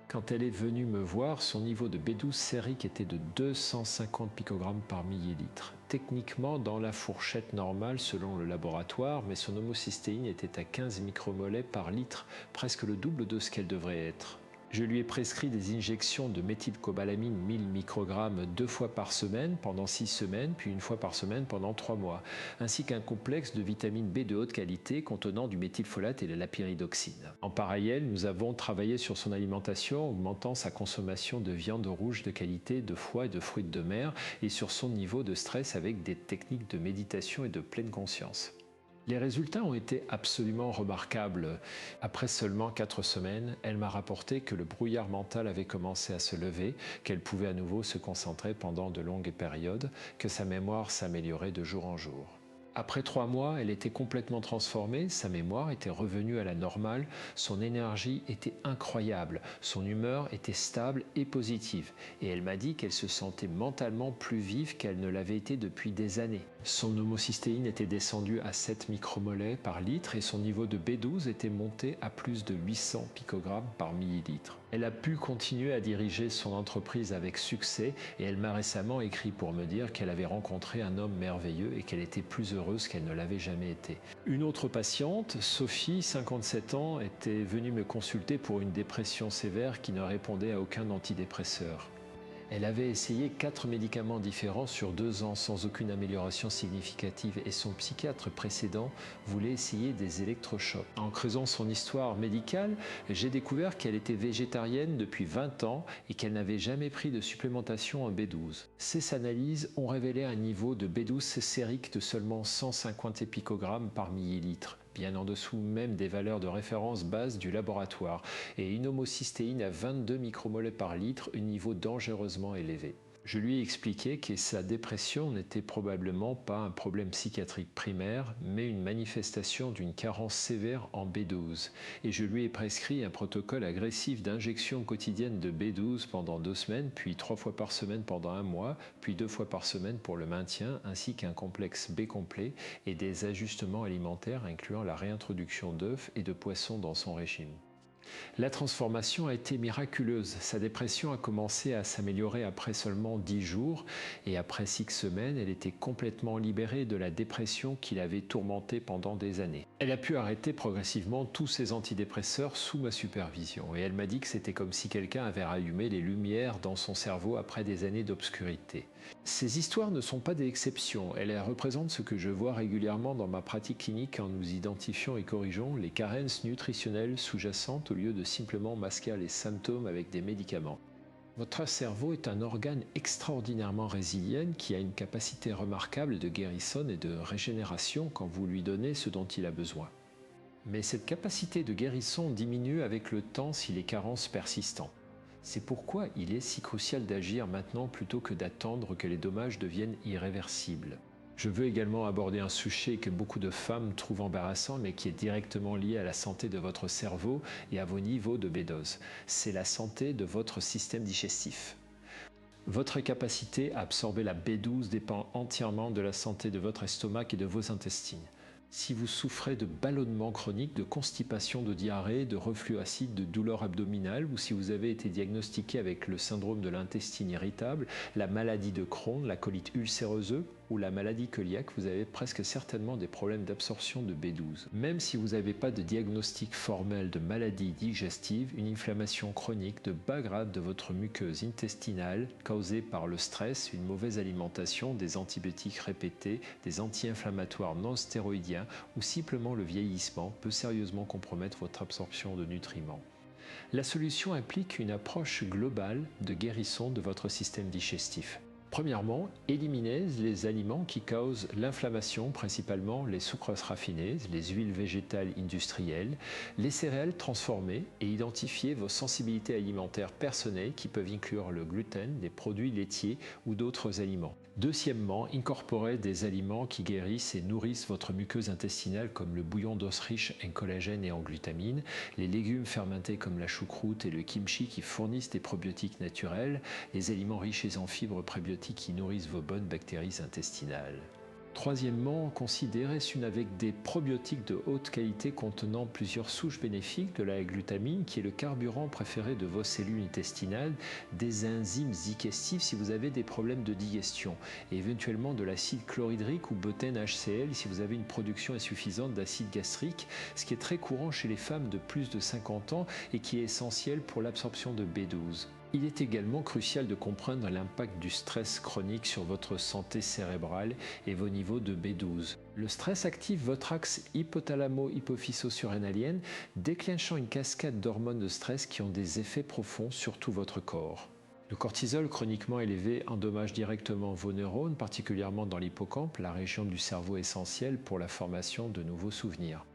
Quand elle est venue me voir, son niveau de B12 sérique était de 250 picogrammes par millilitre. Techniquement dans la fourchette normale selon le laboratoire, mais son homocystéine était à 15 micromolets par litre, presque le double de ce qu'elle devrait être. Je lui ai prescrit des injections de méthylcobalamine 1000 microgrammes 2 fois par semaine pendant 6 semaines, puis 1 fois par semaine pendant 3 mois, ainsi qu'un complexe de vitamine B de haute qualité contenant du méthylfolate et de la pyridoxine. En parallèle, nous avons travaillé sur son alimentation, augmentant sa consommation de viande rouge de qualité, de foie et de fruits de mer, et sur son niveau de stress avec des techniques de méditation et de pleine conscience. Les résultats ont été absolument remarquables. Après seulement 4 semaines, elle m'a rapporté que le brouillard mental avait commencé à se lever, qu'elle pouvait à nouveau se concentrer pendant de longues périodes, que sa mémoire s'améliorait de jour en jour. Après 3 mois, elle était complètement transformée, sa mémoire était revenue à la normale, son énergie était incroyable, son humeur était stable et positive, et elle m'a dit qu'elle se sentait mentalement plus vive qu'elle ne l'avait été depuis des années. Son homocystéine était descendue à 7 micromolets par litre et son niveau de B12 était monté à plus de 800 picogrammes par millilitre. Elle a pu continuer à diriger son entreprise avec succès et elle m'a récemment écrit pour me dire qu'elle avait rencontré un homme merveilleux et qu'elle était plus heureuse qu'elle ne l'avait jamais été. Une autre patiente, Sophie, 57 ans, était venue me consulter pour une dépression sévère qui ne répondait à aucun antidépresseur. Elle avait essayé 4 médicaments différents sur 2 ans sans aucune amélioration significative et son psychiatre précédent voulait essayer des électrochocs. En creusant son histoire médicale, j'ai découvert qu'elle était végétarienne depuis 20 ans et qu'elle n'avait jamais pris de supplémentation en B12. Ces analyses ont révélé un niveau de B12 sérique de seulement 150 épicogrammes par millilitre, bien en dessous même des valeurs de référence base du laboratoire, et une homocystéine à 22 micromolets par litre, un niveau dangereusement élevé. Je lui ai expliqué que sa dépression n'était probablement pas un problème psychiatrique primaire, mais une manifestation d'une carence sévère en B12. Et je lui ai prescrit un protocole agressif d'injection quotidienne de B12 pendant 2 semaines, puis 3 fois par semaine pendant 1 mois, puis 2 fois par semaine pour le maintien, ainsi qu'un complexe B complet et des ajustements alimentaires incluant la réintroduction d'œufs et de poissons dans son régime. La transformation a été miraculeuse. Sa dépression a commencé à s'améliorer après seulement 10 jours et après 6 semaines, elle était complètement libérée de la dépression qui l'avait tourmentée pendant des années. Elle a pu arrêter progressivement tous ses antidépresseurs sous ma supervision et elle m'a dit que c'était comme si quelqu'un avait rallumé les lumières dans son cerveau après des années d'obscurité. Ces histoires ne sont pas des exceptions, elles représentent ce que je vois régulièrement dans ma pratique clinique quand nous identifions et corrigeons les carences nutritionnelles sous-jacentes au lieu de simplement masquer les symptômes avec des médicaments. Votre cerveau est un organe extraordinairement résilient qui a une capacité remarquable de guérison et de régénération quand vous lui donnez ce dont il a besoin. Mais cette capacité de guérison diminue avec le temps si les carences persistent. C'est pourquoi il est si crucial d'agir maintenant plutôt que d'attendre que les dommages deviennent irréversibles. Je veux également aborder un sujet que beaucoup de femmes trouvent embarrassant mais qui est directement lié à la santé de votre cerveau et à vos niveaux de B12. C'est la santé de votre système digestif. Votre capacité à absorber la B12 dépend entièrement de la santé de votre estomac et de vos intestins. Si vous souffrez de ballonnement chronique, de constipation, de diarrhée, de reflux acide, de douleurs abdominales ou si vous avez été diagnostiqué avec le syndrome de l'intestin irritable, la maladie de Crohn, la colite ulcéreuse, ou la maladie cœliaque, vous avez presque certainement des problèmes d'absorption de B12. Même si vous n'avez pas de diagnostic formel de maladie digestive, une inflammation chronique de bas grade de votre muqueuse intestinale causée par le stress, une mauvaise alimentation, des antibiotiques répétés, des anti-inflammatoires non stéroïdiens ou simplement le vieillissement peut sérieusement compromettre votre absorption de nutriments. La solution implique une approche globale de guérison de votre système digestif. Premièrement, éliminez les aliments qui causent l'inflammation, principalement les sucroses raffinées, les huiles végétales industrielles, les céréales transformées et identifiez vos sensibilités alimentaires personnelles qui peuvent inclure le gluten, les produits laitiers ou d'autres aliments. Deuxièmement, incorporez des aliments qui guérissent et nourrissent votre muqueuse intestinale comme le bouillon d'os riche en collagène et en glutamine, les légumes fermentés comme la choucroute et le kimchi qui fournissent des probiotiques naturels, les aliments riches en fibres prébiotiques qui nourrissent vos bonnes bactéries intestinales. Troisièmement, considérez une avec des probiotiques de haute qualité contenant plusieurs souches bénéfiques de la glutamine qui est le carburant préféré de vos cellules intestinales, des enzymes digestives si vous avez des problèmes de digestion et éventuellement de l'acide chlorhydrique ou butène HCl si vous avez une production insuffisante d'acide gastrique, ce qui est très courant chez les femmes de plus de 50 ans et qui est essentiel pour l'absorption de B12. Il est également crucial de comprendre l'impact du stress chronique sur votre santé cérébrale et vos niveaux de B12. Le stress active votre axe hypothalamo-hypophyso-surrénalien, déclenchant une cascade d'hormones de stress qui ont des effets profonds sur tout votre corps. Le cortisol chroniquement élevé endommage directement vos neurones, particulièrement dans l'hippocampe, la région du cerveau essentielle pour la formation de nouveaux souvenirs.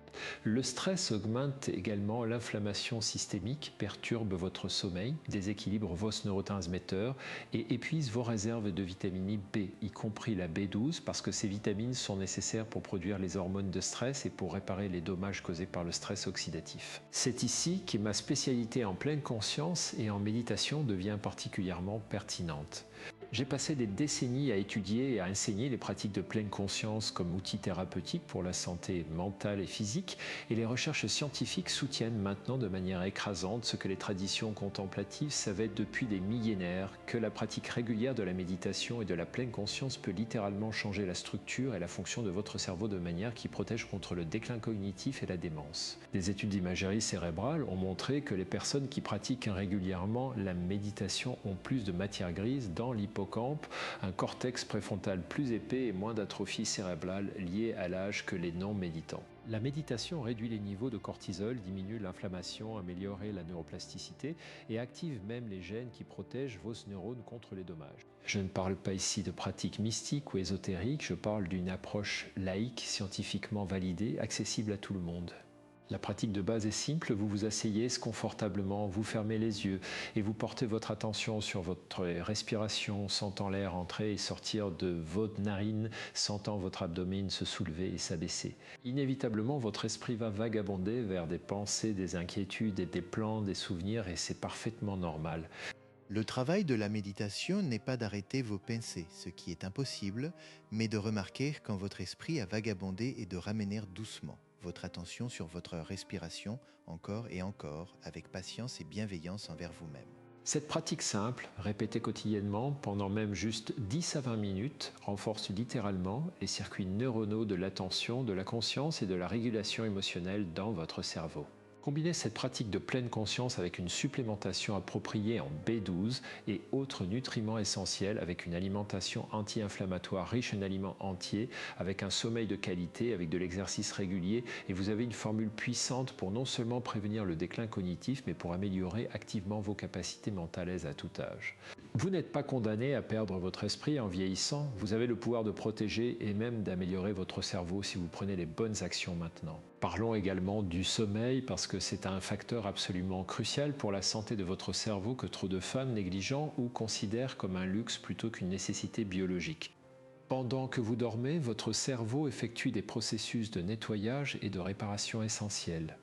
Le stress augmente également l'inflammation systémique, perturbe votre sommeil, déséquilibre vos neurotransmetteurs et épuise vos réserves de vitamine B, y compris la B12, parce que ces vitamines sont nécessaires pour produire les hormones de stress et pour réparer les dommages causés par le stress oxydatif. C'est ici que ma spécialité en pleine conscience et en méditation devient particulièrement pertinente. J'ai passé des décennies à étudier et à enseigner les pratiques de pleine conscience comme outil thérapeutique pour la santé mentale et physique, et les recherches scientifiques soutiennent maintenant de manière écrasante ce que les traditions contemplatives savaient depuis des millénaires, que la pratique régulière de la méditation et de la pleine conscience peut littéralement changer la structure et la fonction de votre cerveau de manière qui protège contre le déclin cognitif et la démence. Des études d'imagerie cérébrale ont montré que les personnes qui pratiquent régulièrement la méditation ont plus de matière grise dans l'hippocampe, un cortex préfrontal plus épais et moins d'atrophie cérébrale liée à l'âge que les non-méditants. La méditation réduit les niveaux de cortisol, diminue l'inflammation, améliore la neuroplasticité et active même les gènes qui protègent vos neurones contre les dommages. Je ne parle pas ici de pratiques mystiques ou ésotériques, je parle d'une approche laïque, scientifiquement validée, accessible à tout le monde. La pratique de base est simple, vous vous asseyez confortablement, vous fermez les yeux et vous portez votre attention sur votre respiration, sentant l'air entrer et sortir de votre narine, sentant votre abdomen se soulever et s'abaisser. Inévitablement, votre esprit va vagabonder vers des pensées, des inquiétudes et des plans, des souvenirs et c'est parfaitement normal. Le travail de la méditation n'est pas d'arrêter vos pensées, ce qui est impossible, mais de remarquer quand votre esprit a vagabondé et de ramener doucement votre attention sur votre respiration encore et encore, avec patience et bienveillance envers vous-même. Cette pratique simple, répétée quotidiennement pendant même juste 10 à 20 minutes, renforce littéralement les circuits neuronaux de l'attention, de la conscience et de la régulation émotionnelle dans votre cerveau. Combinez cette pratique de pleine conscience avec une supplémentation appropriée en B12 et autres nutriments essentiels avec une alimentation anti-inflammatoire riche en aliments entiers, avec un sommeil de qualité, avec de l'exercice régulier et vous avez une formule puissante pour non seulement prévenir le déclin cognitif mais pour améliorer activement vos capacités mentales à tout âge. Vous n'êtes pas condamné à perdre votre esprit en vieillissant, vous avez le pouvoir de protéger et même d'améliorer votre cerveau si vous prenez les bonnes actions maintenant. Parlons également du sommeil parce que c'est un facteur absolument crucial pour la santé de votre cerveau que trop de femmes négligent ou considèrent comme un luxe plutôt qu'une nécessité biologique. Pendant que vous dormez, votre cerveau effectue des processus de nettoyage et de réparation essentiels.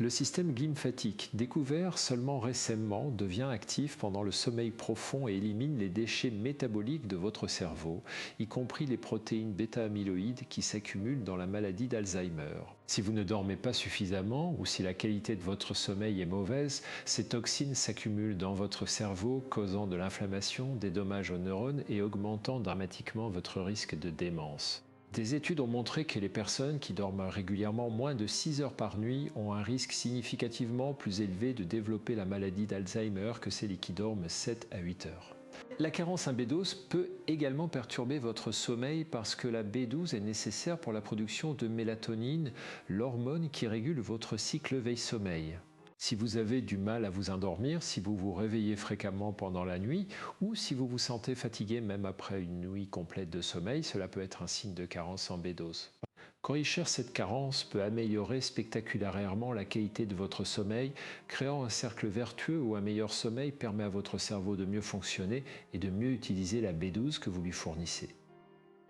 Le système glymphatique, découvert seulement récemment, devient actif pendant le sommeil profond et élimine les déchets métaboliques de votre cerveau, y compris les protéines bêta-amyloïdes qui s'accumulent dans la maladie d'Alzheimer. Si vous ne dormez pas suffisamment ou si la qualité de votre sommeil est mauvaise, ces toxines s'accumulent dans votre cerveau, causant de l'inflammation, des dommages aux neurones et augmentant dramatiquement votre risque de démence. Des études ont montré que les personnes qui dorment régulièrement moins de 6 heures par nuit ont un risque significativement plus élevé de développer la maladie d'Alzheimer que celles qui dorment 7 à 8 heures. La carence en B12 peut également perturber votre sommeil parce que la B12 est nécessaire pour la production de mélatonine, l'hormone qui régule votre cycle veille-sommeil. Si vous avez du mal à vous endormir, si vous vous réveillez fréquemment pendant la nuit ou si vous vous sentez fatigué même après une nuit complète de sommeil, cela peut être un signe de carence en B12. Corriger cette carence peut améliorer spectaculairement la qualité de votre sommeil, créant un cercle vertueux où un meilleur sommeil permet à votre cerveau de mieux fonctionner et de mieux utiliser la B12 que vous lui fournissez.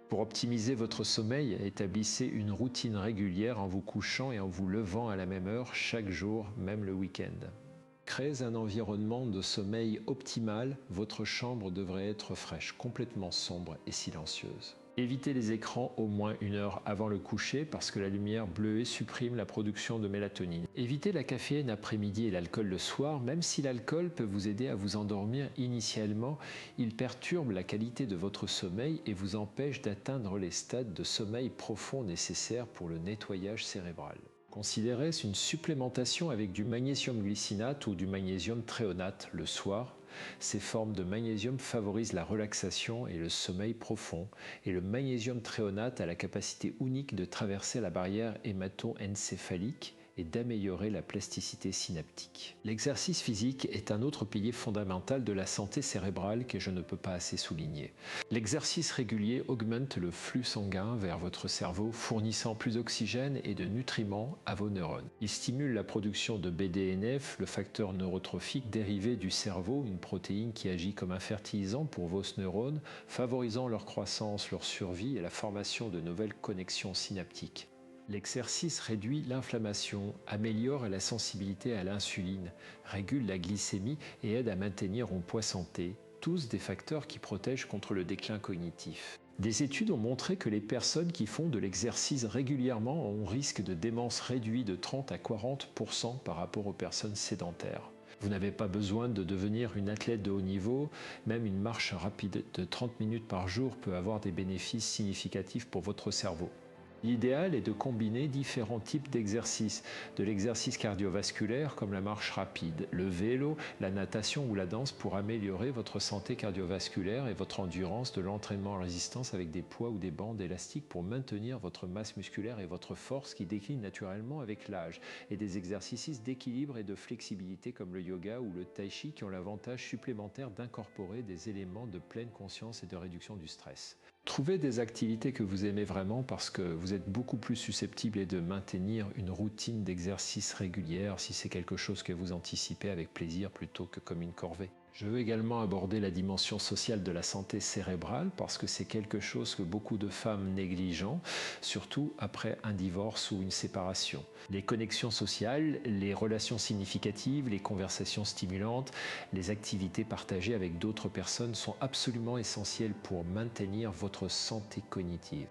Pour optimiser votre sommeil, établissez une routine régulière en vous couchant et en vous levant à la même heure chaque jour, même le week-end. Créez un environnement de sommeil optimal, votre chambre devrait être fraîche, complètement sombre et silencieuse. Évitez les écrans au moins 1 heure avant le coucher parce que la lumière bleuée supprime la production de mélatonine. Évitez la caféine après-midi et l'alcool le soir, même si l'alcool peut vous aider à vous endormir initialement, il perturbe la qualité de votre sommeil et vous empêche d'atteindre les stades de sommeil profond nécessaires pour le nettoyage cérébral. Considérez une supplémentation avec du magnésium glycinate ou du magnésium thréonate le soir. Ces formes de magnésium favorisent la relaxation et le sommeil profond, et le magnésium thréonate a la capacité unique de traverser la barrière hémato-encéphalique et d'améliorer la plasticité synaptique. L'exercice physique est un autre pilier fondamental de la santé cérébrale que je ne peux pas assez souligner. L'exercice régulier augmente le flux sanguin vers votre cerveau, fournissant plus d'oxygène et de nutriments à vos neurones. Il stimule la production de BDNF, le facteur neurotrophique dérivé du cerveau, une protéine qui agit comme un fertilisant pour vos neurones, favorisant leur croissance, leur survie et la formation de nouvelles connexions synaptiques. L'exercice réduit l'inflammation, améliore la sensibilité à l'insuline, régule la glycémie et aide à maintenir un poids santé, tous des facteurs qui protègent contre le déclin cognitif. Des études ont montré que les personnes qui font de l'exercice régulièrement ont un risque de démence réduit de 30 à 40% par rapport aux personnes sédentaires. Vous n'avez pas besoin de devenir une athlète de haut niveau, même une marche rapide de 30 minutes par jour peut avoir des bénéfices significatifs pour votre cerveau. L'idéal est de combiner différents types d'exercices, de l'exercice cardiovasculaire comme la marche rapide, le vélo, la natation ou la danse pour améliorer votre santé cardiovasculaire et votre endurance, de l'entraînement en résistance avec des poids ou des bandes élastiques pour maintenir votre masse musculaire et votre force qui décline naturellement avec l'âge, et des exercices d'équilibre et de flexibilité comme le yoga ou le tai chi qui ont l'avantage supplémentaire d'incorporer des éléments de pleine conscience et de réduction du stress. Trouvez des activités que vous aimez vraiment parce que vous êtes beaucoup plus susceptible de maintenir une routine d'exercice régulière si c'est quelque chose que vous anticipez avec plaisir plutôt que comme une corvée. Je veux également aborder la dimension sociale de la santé cérébrale parce que c'est quelque chose que beaucoup de femmes négligent, surtout après un divorce ou une séparation. Les connexions sociales, les relations significatives, les conversations stimulantes, les activités partagées avec d'autres personnes sont absolument essentielles pour maintenir votre santé cognitive.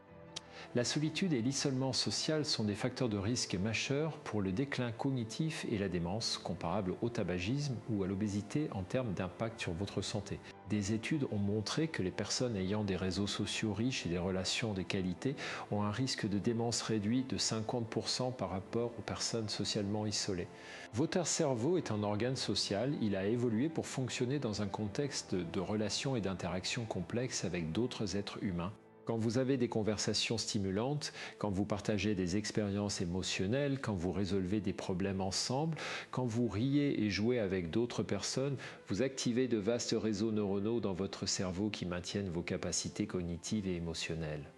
La solitude et l'isolement social sont des facteurs de risque majeurs pour le déclin cognitif et la démence, comparables au tabagisme ou à l'obésité en termes d'impact sur votre santé. Des études ont montré que les personnes ayant des réseaux sociaux riches et des relations de qualité ont un risque de démence réduit de 50% par rapport aux personnes socialement isolées. Votre cerveau est un organe social, il a évolué pour fonctionner dans un contexte de relations et d'interactions complexes avec d'autres êtres humains. Quand vous avez des conversations stimulantes, quand vous partagez des expériences émotionnelles, quand vous résolvez des problèmes ensemble, quand vous riez et jouez avec d'autres personnes, vous activez de vastes réseaux neuronaux dans votre cerveau qui maintiennent vos capacités cognitives et émotionnelles.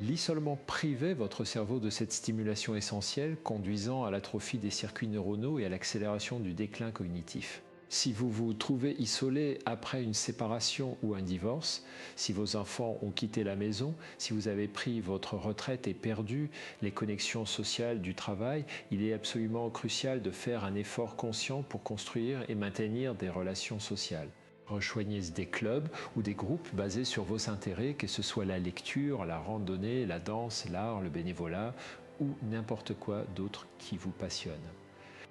L'isolement privait votre cerveau de cette stimulation essentielle, conduisant à l'atrophie des circuits neuronaux et à l'accélération du déclin cognitif. Si vous vous trouvez isolé après une séparation ou un divorce, si vos enfants ont quitté la maison, si vous avez pris votre retraite et perdu les connexions sociales du travail, il est absolument crucial de faire un effort conscient pour construire et maintenir des relations sociales. Rejoignez des clubs ou des groupes basés sur vos intérêts, que ce soit la lecture, la randonnée, la danse, l'art, le bénévolat ou n'importe quoi d'autre qui vous passionne.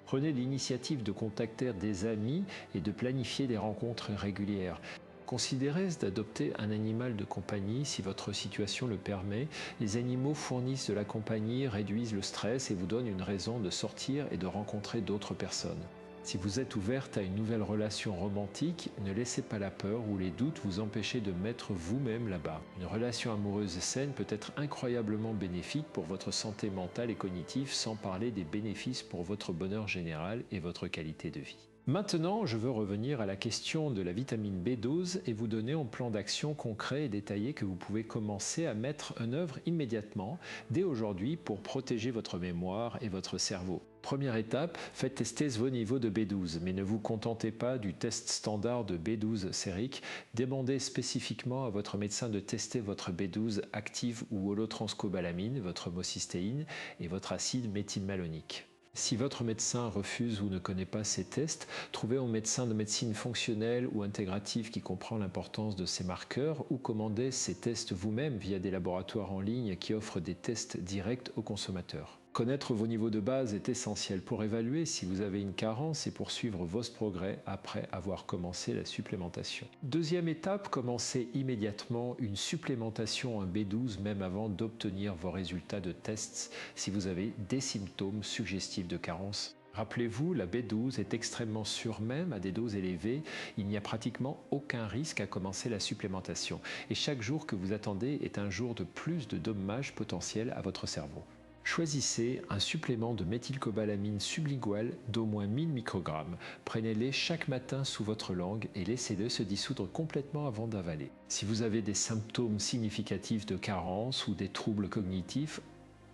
Prenez l'initiative de contacter des amis et de planifier des rencontres régulières. Considérez d'adopter un animal de compagnie si votre situation le permet. Les animaux fournissent de la compagnie, réduisent le stress et vous donnent une raison de sortir et de rencontrer d'autres personnes. Si vous êtes ouverte à une nouvelle relation romantique, ne laissez pas la peur ou les doutes vous empêcher de mettre vous-même là-bas. Une relation amoureuse saine peut être incroyablement bénéfique pour votre santé mentale et cognitive, sans parler des bénéfices pour votre bonheur général et votre qualité de vie. Maintenant, je veux revenir à la question de la vitamine B12 et vous donner un plan d'action concret et détaillé que vous pouvez commencer à mettre en œuvre immédiatement, dès aujourd'hui, pour protéger votre mémoire et votre cerveau. Première étape, faites tester vos niveaux de B12, mais ne vous contentez pas du test standard de B12 sérique. Demandez spécifiquement à votre médecin de tester votre B12 active ou holotranscobalamine, votre homocystéine et votre acide méthylmalonique. Si votre médecin refuse ou ne connaît pas ces tests, trouvez un médecin de médecine fonctionnelle ou intégrative qui comprend l'importance de ces marqueurs ou commandez ces tests vous-même via des laboratoires en ligne qui offrent des tests directs aux consommateurs. Connaître vos niveaux de base est essentiel pour évaluer si vous avez une carence et poursuivre vos progrès après avoir commencé la supplémentation. Deuxième étape, commencez immédiatement une supplémentation en B12 même avant d'obtenir vos résultats de tests si vous avez des symptômes suggestifs de carence. Rappelez-vous, la B12 est extrêmement sûre même à des doses élevées. Il n'y a pratiquement aucun risque à commencer la supplémentation. Et chaque jour que vous attendez est un jour de plus de dommages potentiels à votre cerveau. Choisissez un supplément de méthylcobalamine sublingual d'au moins 1000 microgrammes. Prenez-les chaque matin sous votre langue et laissez-le se dissoudre complètement avant d'avaler. Si vous avez des symptômes significatifs de carence ou des troubles cognitifs,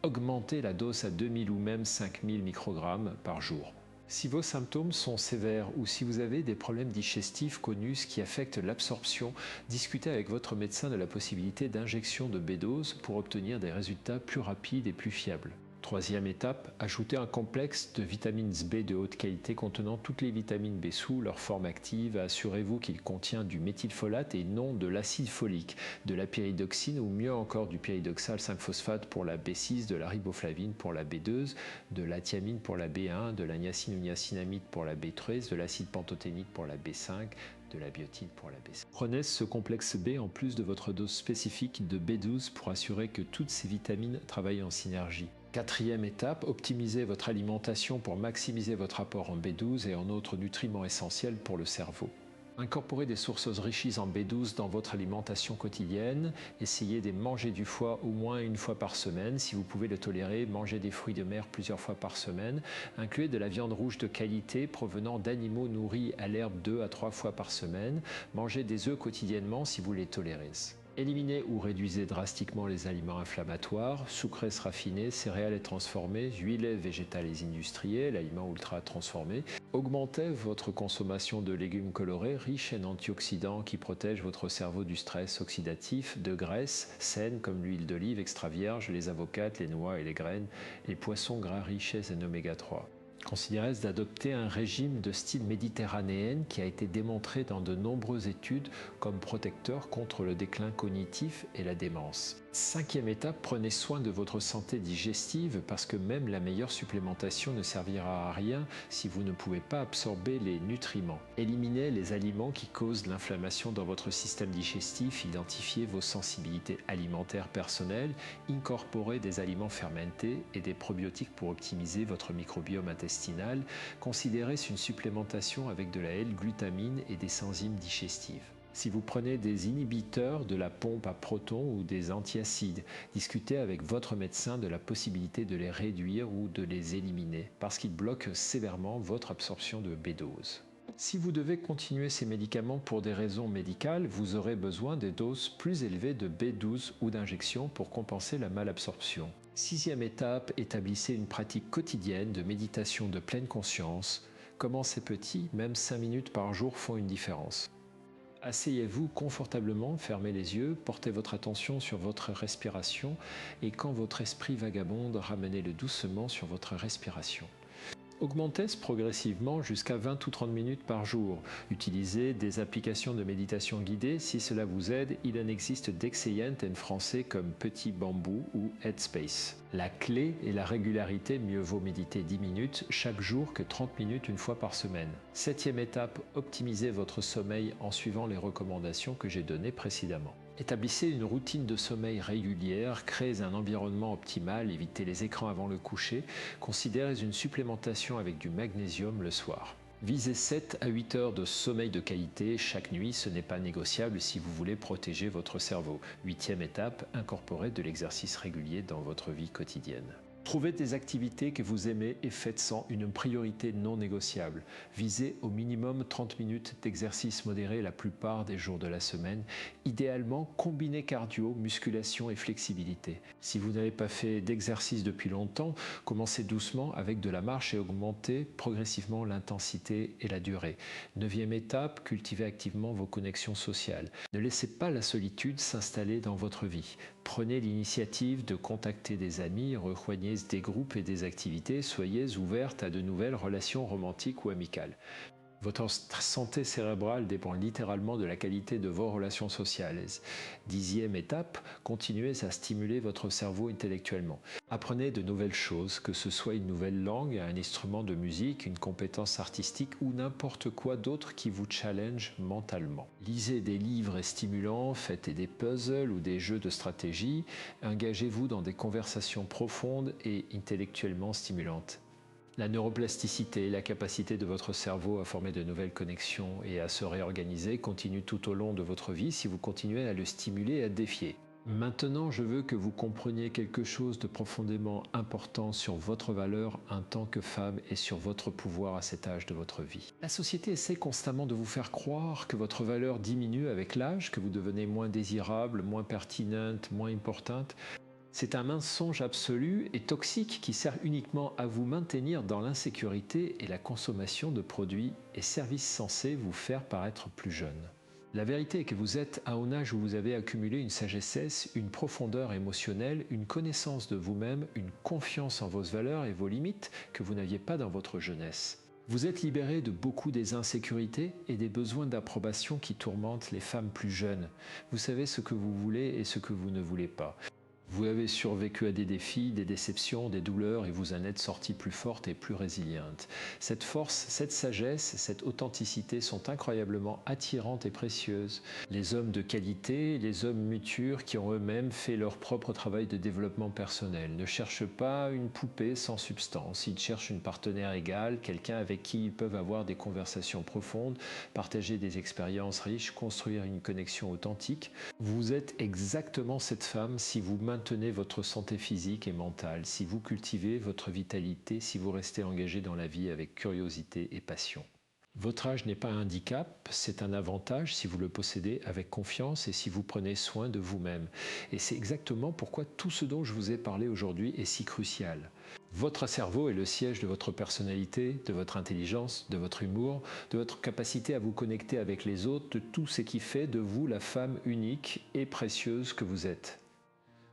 augmentez la dose à 2000 ou même 5000 microgrammes par jour. Si vos symptômes sont sévères ou si vous avez des problèmes digestifs connus qui affectent l'absorption, discutez avec votre médecin de la possibilité d'injection de B12 pour obtenir des résultats plus rapides et plus fiables. Troisième étape, ajoutez un complexe de vitamines B de haute qualité contenant toutes les vitamines B sous leur forme active. Assurez-vous qu'il contient du méthylfolate et non de l'acide folique, de la pyridoxine ou mieux encore du pyridoxal 5-phosphate pour la B6, de la riboflavine pour la B2, de la thiamine pour la B1, de la niacine ou niacinamide pour la B13, de l'acide pantothénique pour la B5, de la biotine pour la B5. Prenez ce complexe B en plus de votre dose spécifique de B12 pour assurer que toutes ces vitamines travaillent en synergie. Quatrième étape, optimisez votre alimentation pour maximiser votre apport en B12 et en autres nutriments essentiels pour le cerveau. Incorporez des sources riches en B12 dans votre alimentation quotidienne. Essayez de manger du foie au moins une fois par semaine. Si vous pouvez le tolérer, mangez des fruits de mer plusieurs fois par semaine. Incluez de la viande rouge de qualité provenant d'animaux nourris à l'herbe 2 à 3 fois par semaine. Mangez des œufs quotidiennement si vous les tolérez. Éliminez ou réduisez drastiquement les aliments inflammatoires, sucrés raffinés, céréales et transformés, huiles végétales et industrielles, aliments ultra transformés. Augmentez votre consommation de légumes colorés riches en antioxydants qui protègent votre cerveau du stress oxydatif, de graisses saines comme l'huile d'olive extra vierge, les avocats, les noix et les graines, les poissons gras riches en oméga 3. Considérez d'adopter un régime de style méditerranéen qui a été démontré dans de nombreuses études comme protecteur contre le déclin cognitif et la démence. Cinquième étape, prenez soin de votre santé digestive parce que même la meilleure supplémentation ne servira à rien si vous ne pouvez pas absorber les nutriments. Éliminez les aliments qui causent l'inflammation dans votre système digestif, identifiez vos sensibilités alimentaires personnelles, incorporez des aliments fermentés et des probiotiques pour optimiser votre microbiome intestinal, considérez une supplémentation avec de la L-glutamine et des enzymes digestives. Si vous prenez des inhibiteurs de la pompe à protons ou des antiacides, discutez avec votre médecin de la possibilité de les réduire ou de les éliminer parce qu'ils bloquent sévèrement votre absorption de B12. Si vous devez continuer ces médicaments pour des raisons médicales, vous aurez besoin de doses plus élevées de B12 ou d'injections pour compenser la malabsorption. Sixième étape, établissez une pratique quotidienne de méditation de pleine conscience. Commencez petit, même 5 minutes par jour font une différence. Asseyez-vous confortablement, fermez les yeux, portez votre attention sur votre respiration et quand votre esprit vagabonde, ramenez-le doucement sur votre respiration. Augmentez progressivement jusqu'à 20 ou 30 minutes par jour. Utilisez des applications de méditation guidée. Si cela vous aide, il en existe d'excellentes en français comme Petit Bambou ou Headspace. La clé est la régularité. Mieux vaut méditer 10 minutes chaque jour que 30 minutes une fois par semaine. 7e étape, optimisez votre sommeil en suivant les recommandations que j'ai données précédemment. Établissez une routine de sommeil régulière, créez un environnement optimal, évitez les écrans avant le coucher, considérez une supplémentation avec du magnésium le soir. Visez 7 à 8 heures de sommeil de qualité chaque nuit, ce n'est pas négociable si vous voulez protéger votre cerveau. 8e étape, incorporez de l'exercice régulier dans votre vie quotidienne. Trouvez des activités que vous aimez et faites-en une priorité non négociable. Visez au minimum 30 minutes d'exercice modéré la plupart des jours de la semaine. Idéalement, combinez cardio, musculation et flexibilité. Si vous n'avez pas fait d'exercice depuis longtemps, commencez doucement avec de la marche et augmentez progressivement l'intensité et la durée. 9e étape, cultivez activement vos connexions sociales. Ne laissez pas la solitude s'installer dans votre vie. Prenez l'initiative de contacter des amis, rejoignez des groupes et des activités, soyez ouverte à de nouvelles relations romantiques ou amicales. Votre santé cérébrale dépend littéralement de la qualité de vos relations sociales. 10e étape, continuez à stimuler votre cerveau intellectuellement. Apprenez de nouvelles choses, que ce soit une nouvelle langue, un instrument de musique, une compétence artistique ou n'importe quoi d'autre qui vous challenge mentalement. Lisez des livres stimulants, faites des puzzles ou des jeux de stratégie, engagez-vous dans des conversations profondes et intellectuellement stimulantes. La neuroplasticité, la capacité de votre cerveau à former de nouvelles connexions et à se réorganiser continue tout au long de votre vie si vous continuez à le stimuler et à le défier. Maintenant, je veux que vous compreniez quelque chose de profondément important sur votre valeur en tant que femme et sur votre pouvoir à cet âge de votre vie. La société essaie constamment de vous faire croire que votre valeur diminue avec l'âge, que vous devenez moins désirable, moins pertinente, moins importante. C'est un mensonge absolu et toxique qui sert uniquement à vous maintenir dans l'insécurité et la consommation de produits et services censés vous faire paraître plus jeune. La vérité est que vous êtes à un âge où vous avez accumulé une sagesse, une profondeur émotionnelle, une connaissance de vous-même, une confiance en vos valeurs et vos limites que vous n'aviez pas dans votre jeunesse. Vous êtes libéré de beaucoup des insécurités et des besoins d'approbation qui tourmentent les femmes plus jeunes. Vous savez ce que vous voulez et ce que vous ne voulez pas. Vous avez survécu à des défis, des déceptions, des douleurs et vous en êtes sortie plus forte et plus résiliente. Cette force, cette sagesse, cette authenticité sont incroyablement attirantes et précieuses. Les hommes de qualité, les hommes matures qui ont eux-mêmes fait leur propre travail de développement personnel ne cherchent pas une poupée sans substance. Ils cherchent une partenaire égale, quelqu'un avec qui ils peuvent avoir des conversations profondes, partager des expériences riches, construire une connexion authentique. Vous êtes exactement cette femme si vous maintenez votre santé physique et mentale, si vous cultivez votre vitalité, si vous restez engagé dans la vie avec curiosité et passion. Votre âge n'est pas un handicap, c'est un avantage si vous le possédez avec confiance et si vous prenez soin de vous-même. Et c'est exactement pourquoi tout ce dont je vous ai parlé aujourd'hui est si crucial. Votre cerveau est le siège de votre personnalité, de votre intelligence, de votre humour, de votre capacité à vous connecter avec les autres, de tout ce qui fait de vous la femme unique et précieuse que vous êtes.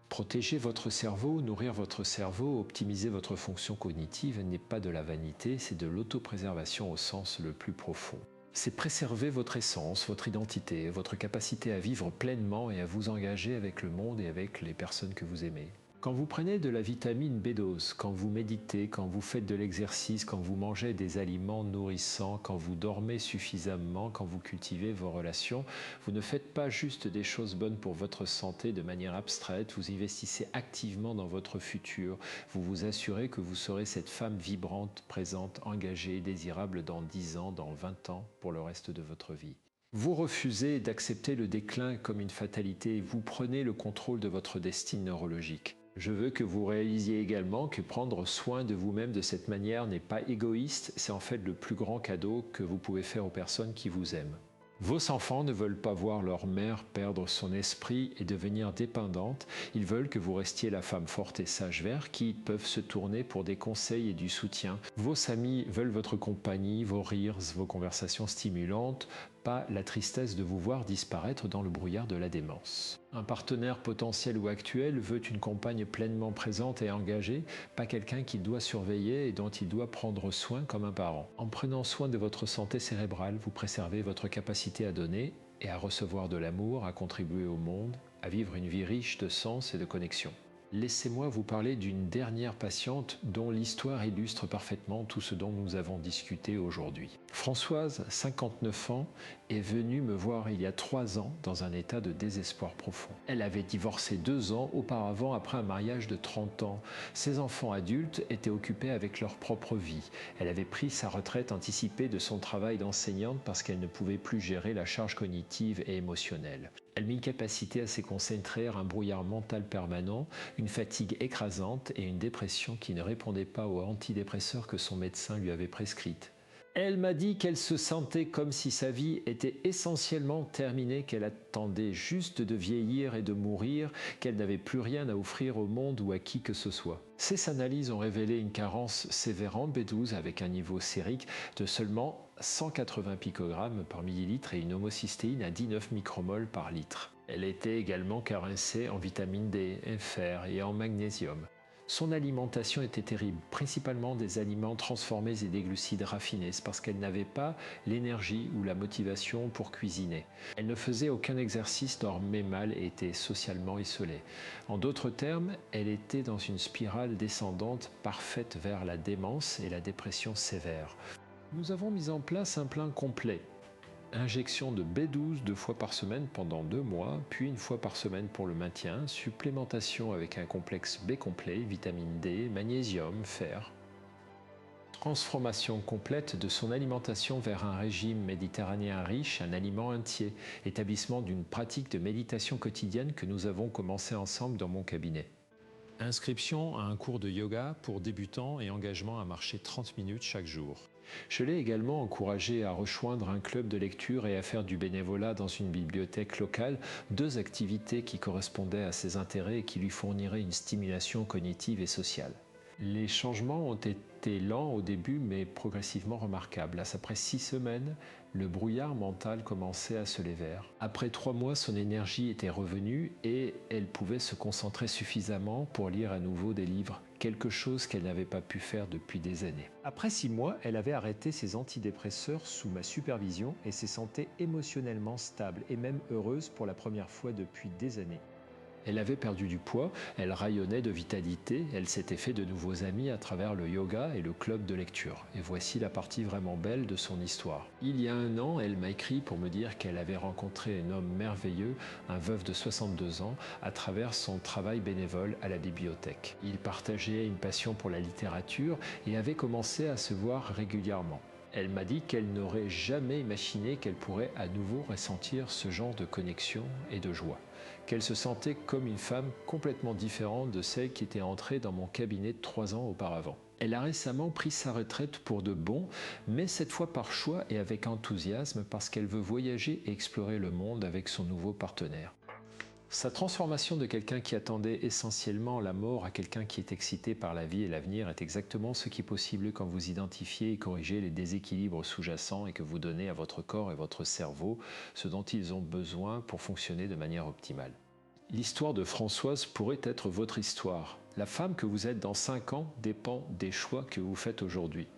Protéger votre cerveau, nourrir votre cerveau, optimiser votre fonction cognitive n'est pas de la vanité, c'est de l'autopréservation au sens le plus profond. C'est préserver votre essence, votre identité, votre capacité à vivre pleinement et à vous engager avec le monde et avec les personnes que vous aimez. Quand vous prenez de la vitamine B12, quand vous méditez, quand vous faites de l'exercice, quand vous mangez des aliments nourrissants, quand vous dormez suffisamment, quand vous cultivez vos relations, vous ne faites pas juste des choses bonnes pour votre santé de manière abstraite, vous investissez activement dans votre futur, vous vous assurez que vous serez cette femme vibrante, présente, engagée, désirable dans 10 ans, dans 20 ans, pour le reste de votre vie. Vous refusez d'accepter le déclin comme une fatalité et vous prenez le contrôle de votre destin neurologique. Je veux que vous réalisiez également que prendre soin de vous-même de cette manière n'est pas égoïste, c'est en fait le plus grand cadeau que vous pouvez faire aux personnes qui vous aiment. Vos enfants ne veulent pas voir leur mère perdre son esprit et devenir dépendante, ils veulent que vous restiez la femme forte et sage vers qui peuvent se tourner pour des conseils et du soutien. Vos amis veulent votre compagnie, vos rires, vos conversations stimulantes, pas la tristesse de vous voir disparaître dans le brouillard de la démence. Un partenaire potentiel ou actuel veut une compagne pleinement présente et engagée, pas quelqu'un qu'il doit surveiller et dont il doit prendre soin comme un parent. En prenant soin de votre santé cérébrale, vous préservez votre capacité à donner et à recevoir de l'amour, à contribuer au monde, à vivre une vie riche de sens et de connexion. Laissez-moi vous parler d'une dernière patiente dont l'histoire illustre parfaitement tout ce dont nous avons discuté aujourd'hui. Françoise, 59 ans, est venue me voir il y a 3 ans dans un état de désespoir profond. Elle avait divorcé 2 ans auparavant après un mariage de 30 ans. Ses enfants adultes étaient occupés avec leur propre vie. Elle avait pris sa retraite anticipée de son travail d'enseignante parce qu'elle ne pouvait plus gérer la charge cognitive et émotionnelle. Elle mit incapacité à se concentrer, un brouillard mental permanent, une fatigue écrasante et une dépression qui ne répondait pas aux antidépresseurs que son médecin lui avait prescrites. Elle m'a dit qu'elle se sentait comme si sa vie était essentiellement terminée, qu'elle attendait juste de vieillir et de mourir, qu'elle n'avait plus rien à offrir au monde ou à qui que ce soit. Ces analyses ont révélé une carence sévère en B12 avec un niveau sérique de seulement 180 picogrammes par millilitre et une homocystéine à 19 micromoles par litre. Elle était également carencée en vitamine D, en fer et en magnésium. Son alimentation était terrible, principalement des aliments transformés et des glucides raffinés, parce qu'elle n'avait pas l'énergie ou la motivation pour cuisiner. Elle ne faisait aucun exercice, dormait mal et était socialement isolée. En d'autres termes, elle était dans une spirale descendante parfaite vers la démence et la dépression sévère. Nous avons mis en place un plan complet. Injection de B12 2 fois par semaine pendant 2 mois, puis 1 fois par semaine pour le maintien, supplémentation avec un complexe B complet, vitamine D, magnésium, fer. Transformation complète de son alimentation vers un régime méditerranéen riche, un aliment entier, établissement d'une pratique de méditation quotidienne que nous avons commencé ensemble dans mon cabinet. Inscription à un cours de yoga pour débutants et engagement à marcher 30 minutes chaque jour. Je l'ai également encouragé à rejoindre un club de lecture et à faire du bénévolat dans une bibliothèque locale, 2 activités qui correspondaient à ses intérêts et qui lui fourniraient une stimulation cognitive et sociale. Les changements ont été lents au début mais progressivement remarquables. Après 6 semaines, le brouillard mental commençait à se lever. Après 3 mois, son énergie était revenue et elle pouvait se concentrer suffisamment pour lire à nouveau des livres, quelque chose qu'elle n'avait pas pu faire depuis des années. Après 6 mois, elle avait arrêté ses antidépresseurs sous ma supervision et se sentait émotionnellement stable et même heureuse pour la première fois depuis des années. Elle avait perdu du poids, elle rayonnait de vitalité, elle s'était fait de nouveaux amis à travers le yoga et le club de lecture. Et voici la partie vraiment belle de son histoire. Il y a 1 an, elle m'a écrit pour me dire qu'elle avait rencontré un homme merveilleux, un veuf de 62 ans, à travers son travail bénévole à la bibliothèque. Il partageait une passion pour la littérature et avait commencé à se voir régulièrement. Elle m'a dit qu'elle n'aurait jamais imaginé qu'elle pourrait à nouveau ressentir ce genre de connexion et de joie, qu'elle se sentait comme une femme complètement différente de celle qui était entrée dans mon cabinet 3 ans auparavant. Elle a récemment pris sa retraite pour de bon, mais cette fois par choix et avec enthousiasme parce qu'elle veut voyager et explorer le monde avec son nouveau partenaire. Sa transformation de quelqu'un qui attendait essentiellement la mort à quelqu'un qui est excité par la vie et l'avenir est exactement ce qui est possible quand vous identifiez et corrigez les déséquilibres sous-jacents et que vous donnez à votre corps et votre cerveau ce dont ils ont besoin pour fonctionner de manière optimale. L'histoire de Françoise pourrait être votre histoire. La femme que vous êtes dans 5 ans dépend des choix que vous faites aujourd'hui.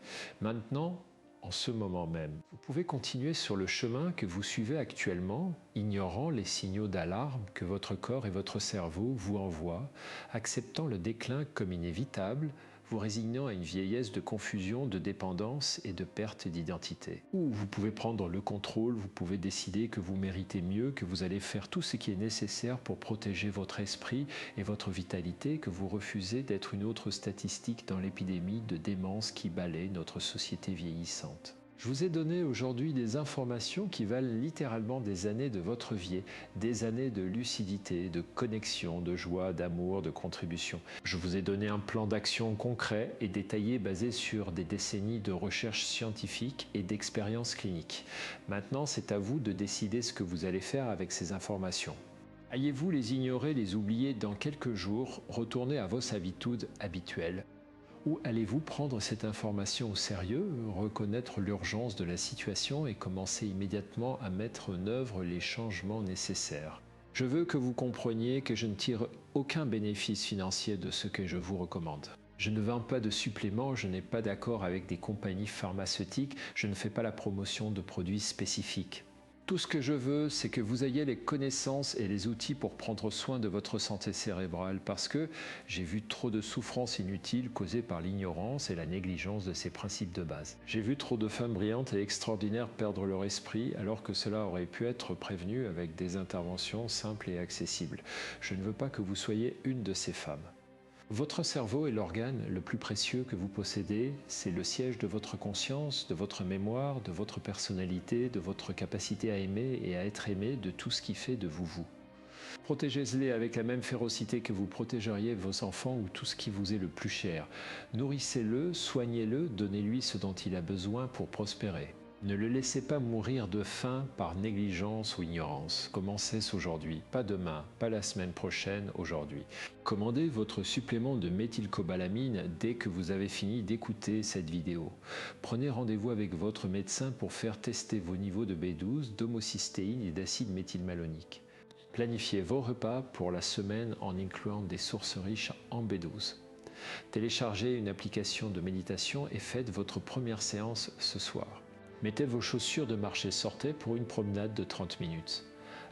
Maintenant, en ce moment même, vous pouvez continuer sur le chemin que vous suivez actuellement, ignorant les signaux d'alarme que votre corps et votre cerveau vous envoient, acceptant le déclin comme inévitable, vous résignant à une vieillesse de confusion, de dépendance et de perte d'identité. Ou vous pouvez prendre le contrôle, vous pouvez décider que vous méritez mieux, que vous allez faire tout ce qui est nécessaire pour protéger votre esprit et votre vitalité, que vous refusez d'être une autre statistique dans l'épidémie de démence qui balaie notre société vieillissante. Je vous ai donné aujourd'hui des informations qui valent littéralement des années de votre vie, des années de lucidité, de connexion, de joie, d'amour, de contribution. Je vous ai donné un plan d'action concret et détaillé basé sur des décennies de recherche scientifique et d'expériences cliniques. Maintenant, c'est à vous de décider ce que vous allez faire avec ces informations. Allez-vous les ignorer, les oublier dans quelques jours, retourner à vos habitudes habituelles ? Ou allez-vous prendre cette information au sérieux, reconnaître l'urgence de la situation et commencer immédiatement à mettre en œuvre les changements nécessaires? Je veux que vous compreniez que je ne tire aucun bénéfice financier de ce que je vous recommande. Je ne vends pas de suppléments, je n'ai pas d'accord avec des compagnies pharmaceutiques, je ne fais pas la promotion de produits spécifiques. Tout ce que je veux, c'est que vous ayez les connaissances et les outils pour prendre soin de votre santé cérébrale parce que j'ai vu trop de souffrances inutiles causées par l'ignorance et la négligence de ces principes de base. J'ai vu trop de femmes brillantes et extraordinaires perdre leur esprit alors que cela aurait pu être prévenu avec des interventions simples et accessibles. Je ne veux pas que vous soyez une de ces femmes. Votre cerveau est l'organe le plus précieux que vous possédez, c'est le siège de votre conscience, de votre mémoire, de votre personnalité, de votre capacité à aimer et à être aimé, de tout ce qui fait de vous vous. Protégez-les avec la même férocité que vous protégeriez vos enfants ou tout ce qui vous est le plus cher. Nourrissez-le, soignez-le, donnez-lui ce dont il a besoin pour prospérer. Ne le laissez pas mourir de faim par négligence ou ignorance. Commencez aujourd'hui, pas demain, pas la semaine prochaine, aujourd'hui. Commandez votre supplément de méthylcobalamine dès que vous avez fini d'écouter cette vidéo. Prenez rendez-vous avec votre médecin pour faire tester vos niveaux de B12, d'homocystéine et d'acide méthylmalonique. Planifiez vos repas pour la semaine en incluant des sources riches en B12. Téléchargez une application de méditation et faites votre première séance ce soir. Mettez vos chaussures de marche et sortez pour une promenade de 30 minutes.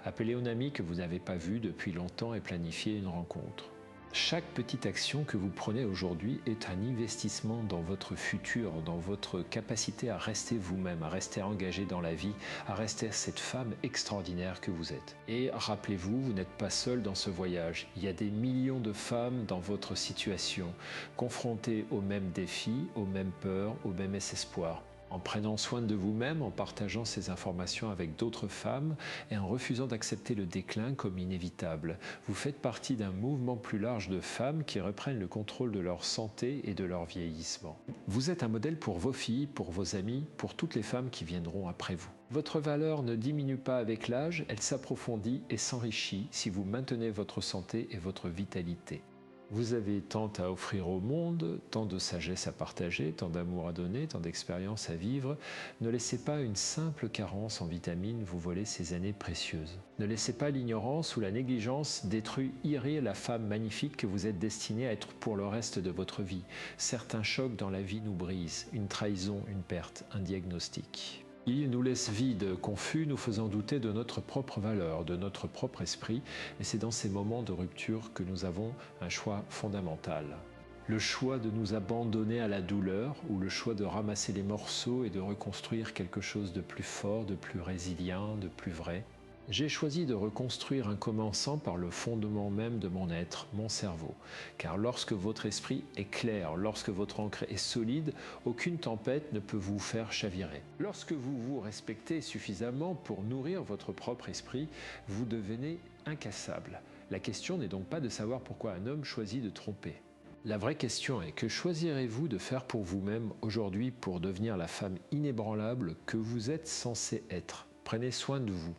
Appelez un ami que vous n'avez pas vu depuis longtemps et planifiez une rencontre. Chaque petite action que vous prenez aujourd'hui est un investissement dans votre futur, dans votre capacité à rester vous-même, à rester engagé dans la vie, à rester cette femme extraordinaire que vous êtes. Et rappelez-vous, vous n'êtes pas seul dans ce voyage. Il y a des millions de femmes dans votre situation, confrontées aux mêmes défis, aux mêmes peurs, aux mêmes espoirs. En prenant soin de vous-même, en partageant ces informations avec d'autres femmes et en refusant d'accepter le déclin comme inévitable, vous faites partie d'un mouvement plus large de femmes qui reprennent le contrôle de leur santé et de leur vieillissement. Vous êtes un modèle pour vos filles, pour vos amis, pour toutes les femmes qui viendront après vous. Votre valeur ne diminue pas avec l'âge, elle s'approfondit et s'enrichit si vous maintenez votre santé et votre vitalité. Vous avez tant à offrir au monde, tant de sagesse à partager, tant d'amour à donner, tant d'expérience à vivre. Ne laissez pas une simple carence en vitamines vous voler ces années précieuses. Ne laissez pas l'ignorance ou la négligence détruire la femme magnifique que vous êtes destinée à être pour le reste de votre vie. Certains chocs dans la vie nous brisent, une trahison, une perte, un diagnostic. Il nous laisse vides, confus, nous faisant douter de notre propre valeur, de notre propre esprit, et c'est dans ces moments de rupture que nous avons un choix fondamental. Le choix de nous abandonner à la douleur ou le choix de ramasser les morceaux et de reconstruire quelque chose de plus fort, de plus résilient, de plus vrai. J'ai choisi de reconstruire en commençant par le fondement même de mon être, mon cerveau. Car lorsque votre esprit est clair, lorsque votre ancre est solide, aucune tempête ne peut vous faire chavirer. Lorsque vous vous respectez suffisamment pour nourrir votre propre esprit, vous devenez incassable. La question n'est donc pas de savoir pourquoi un homme choisit de tromper. La vraie question est: que choisirez-vous de faire pour vous-même aujourd'hui pour devenir la femme inébranlable que vous êtes censé être? Prenez soin de vous.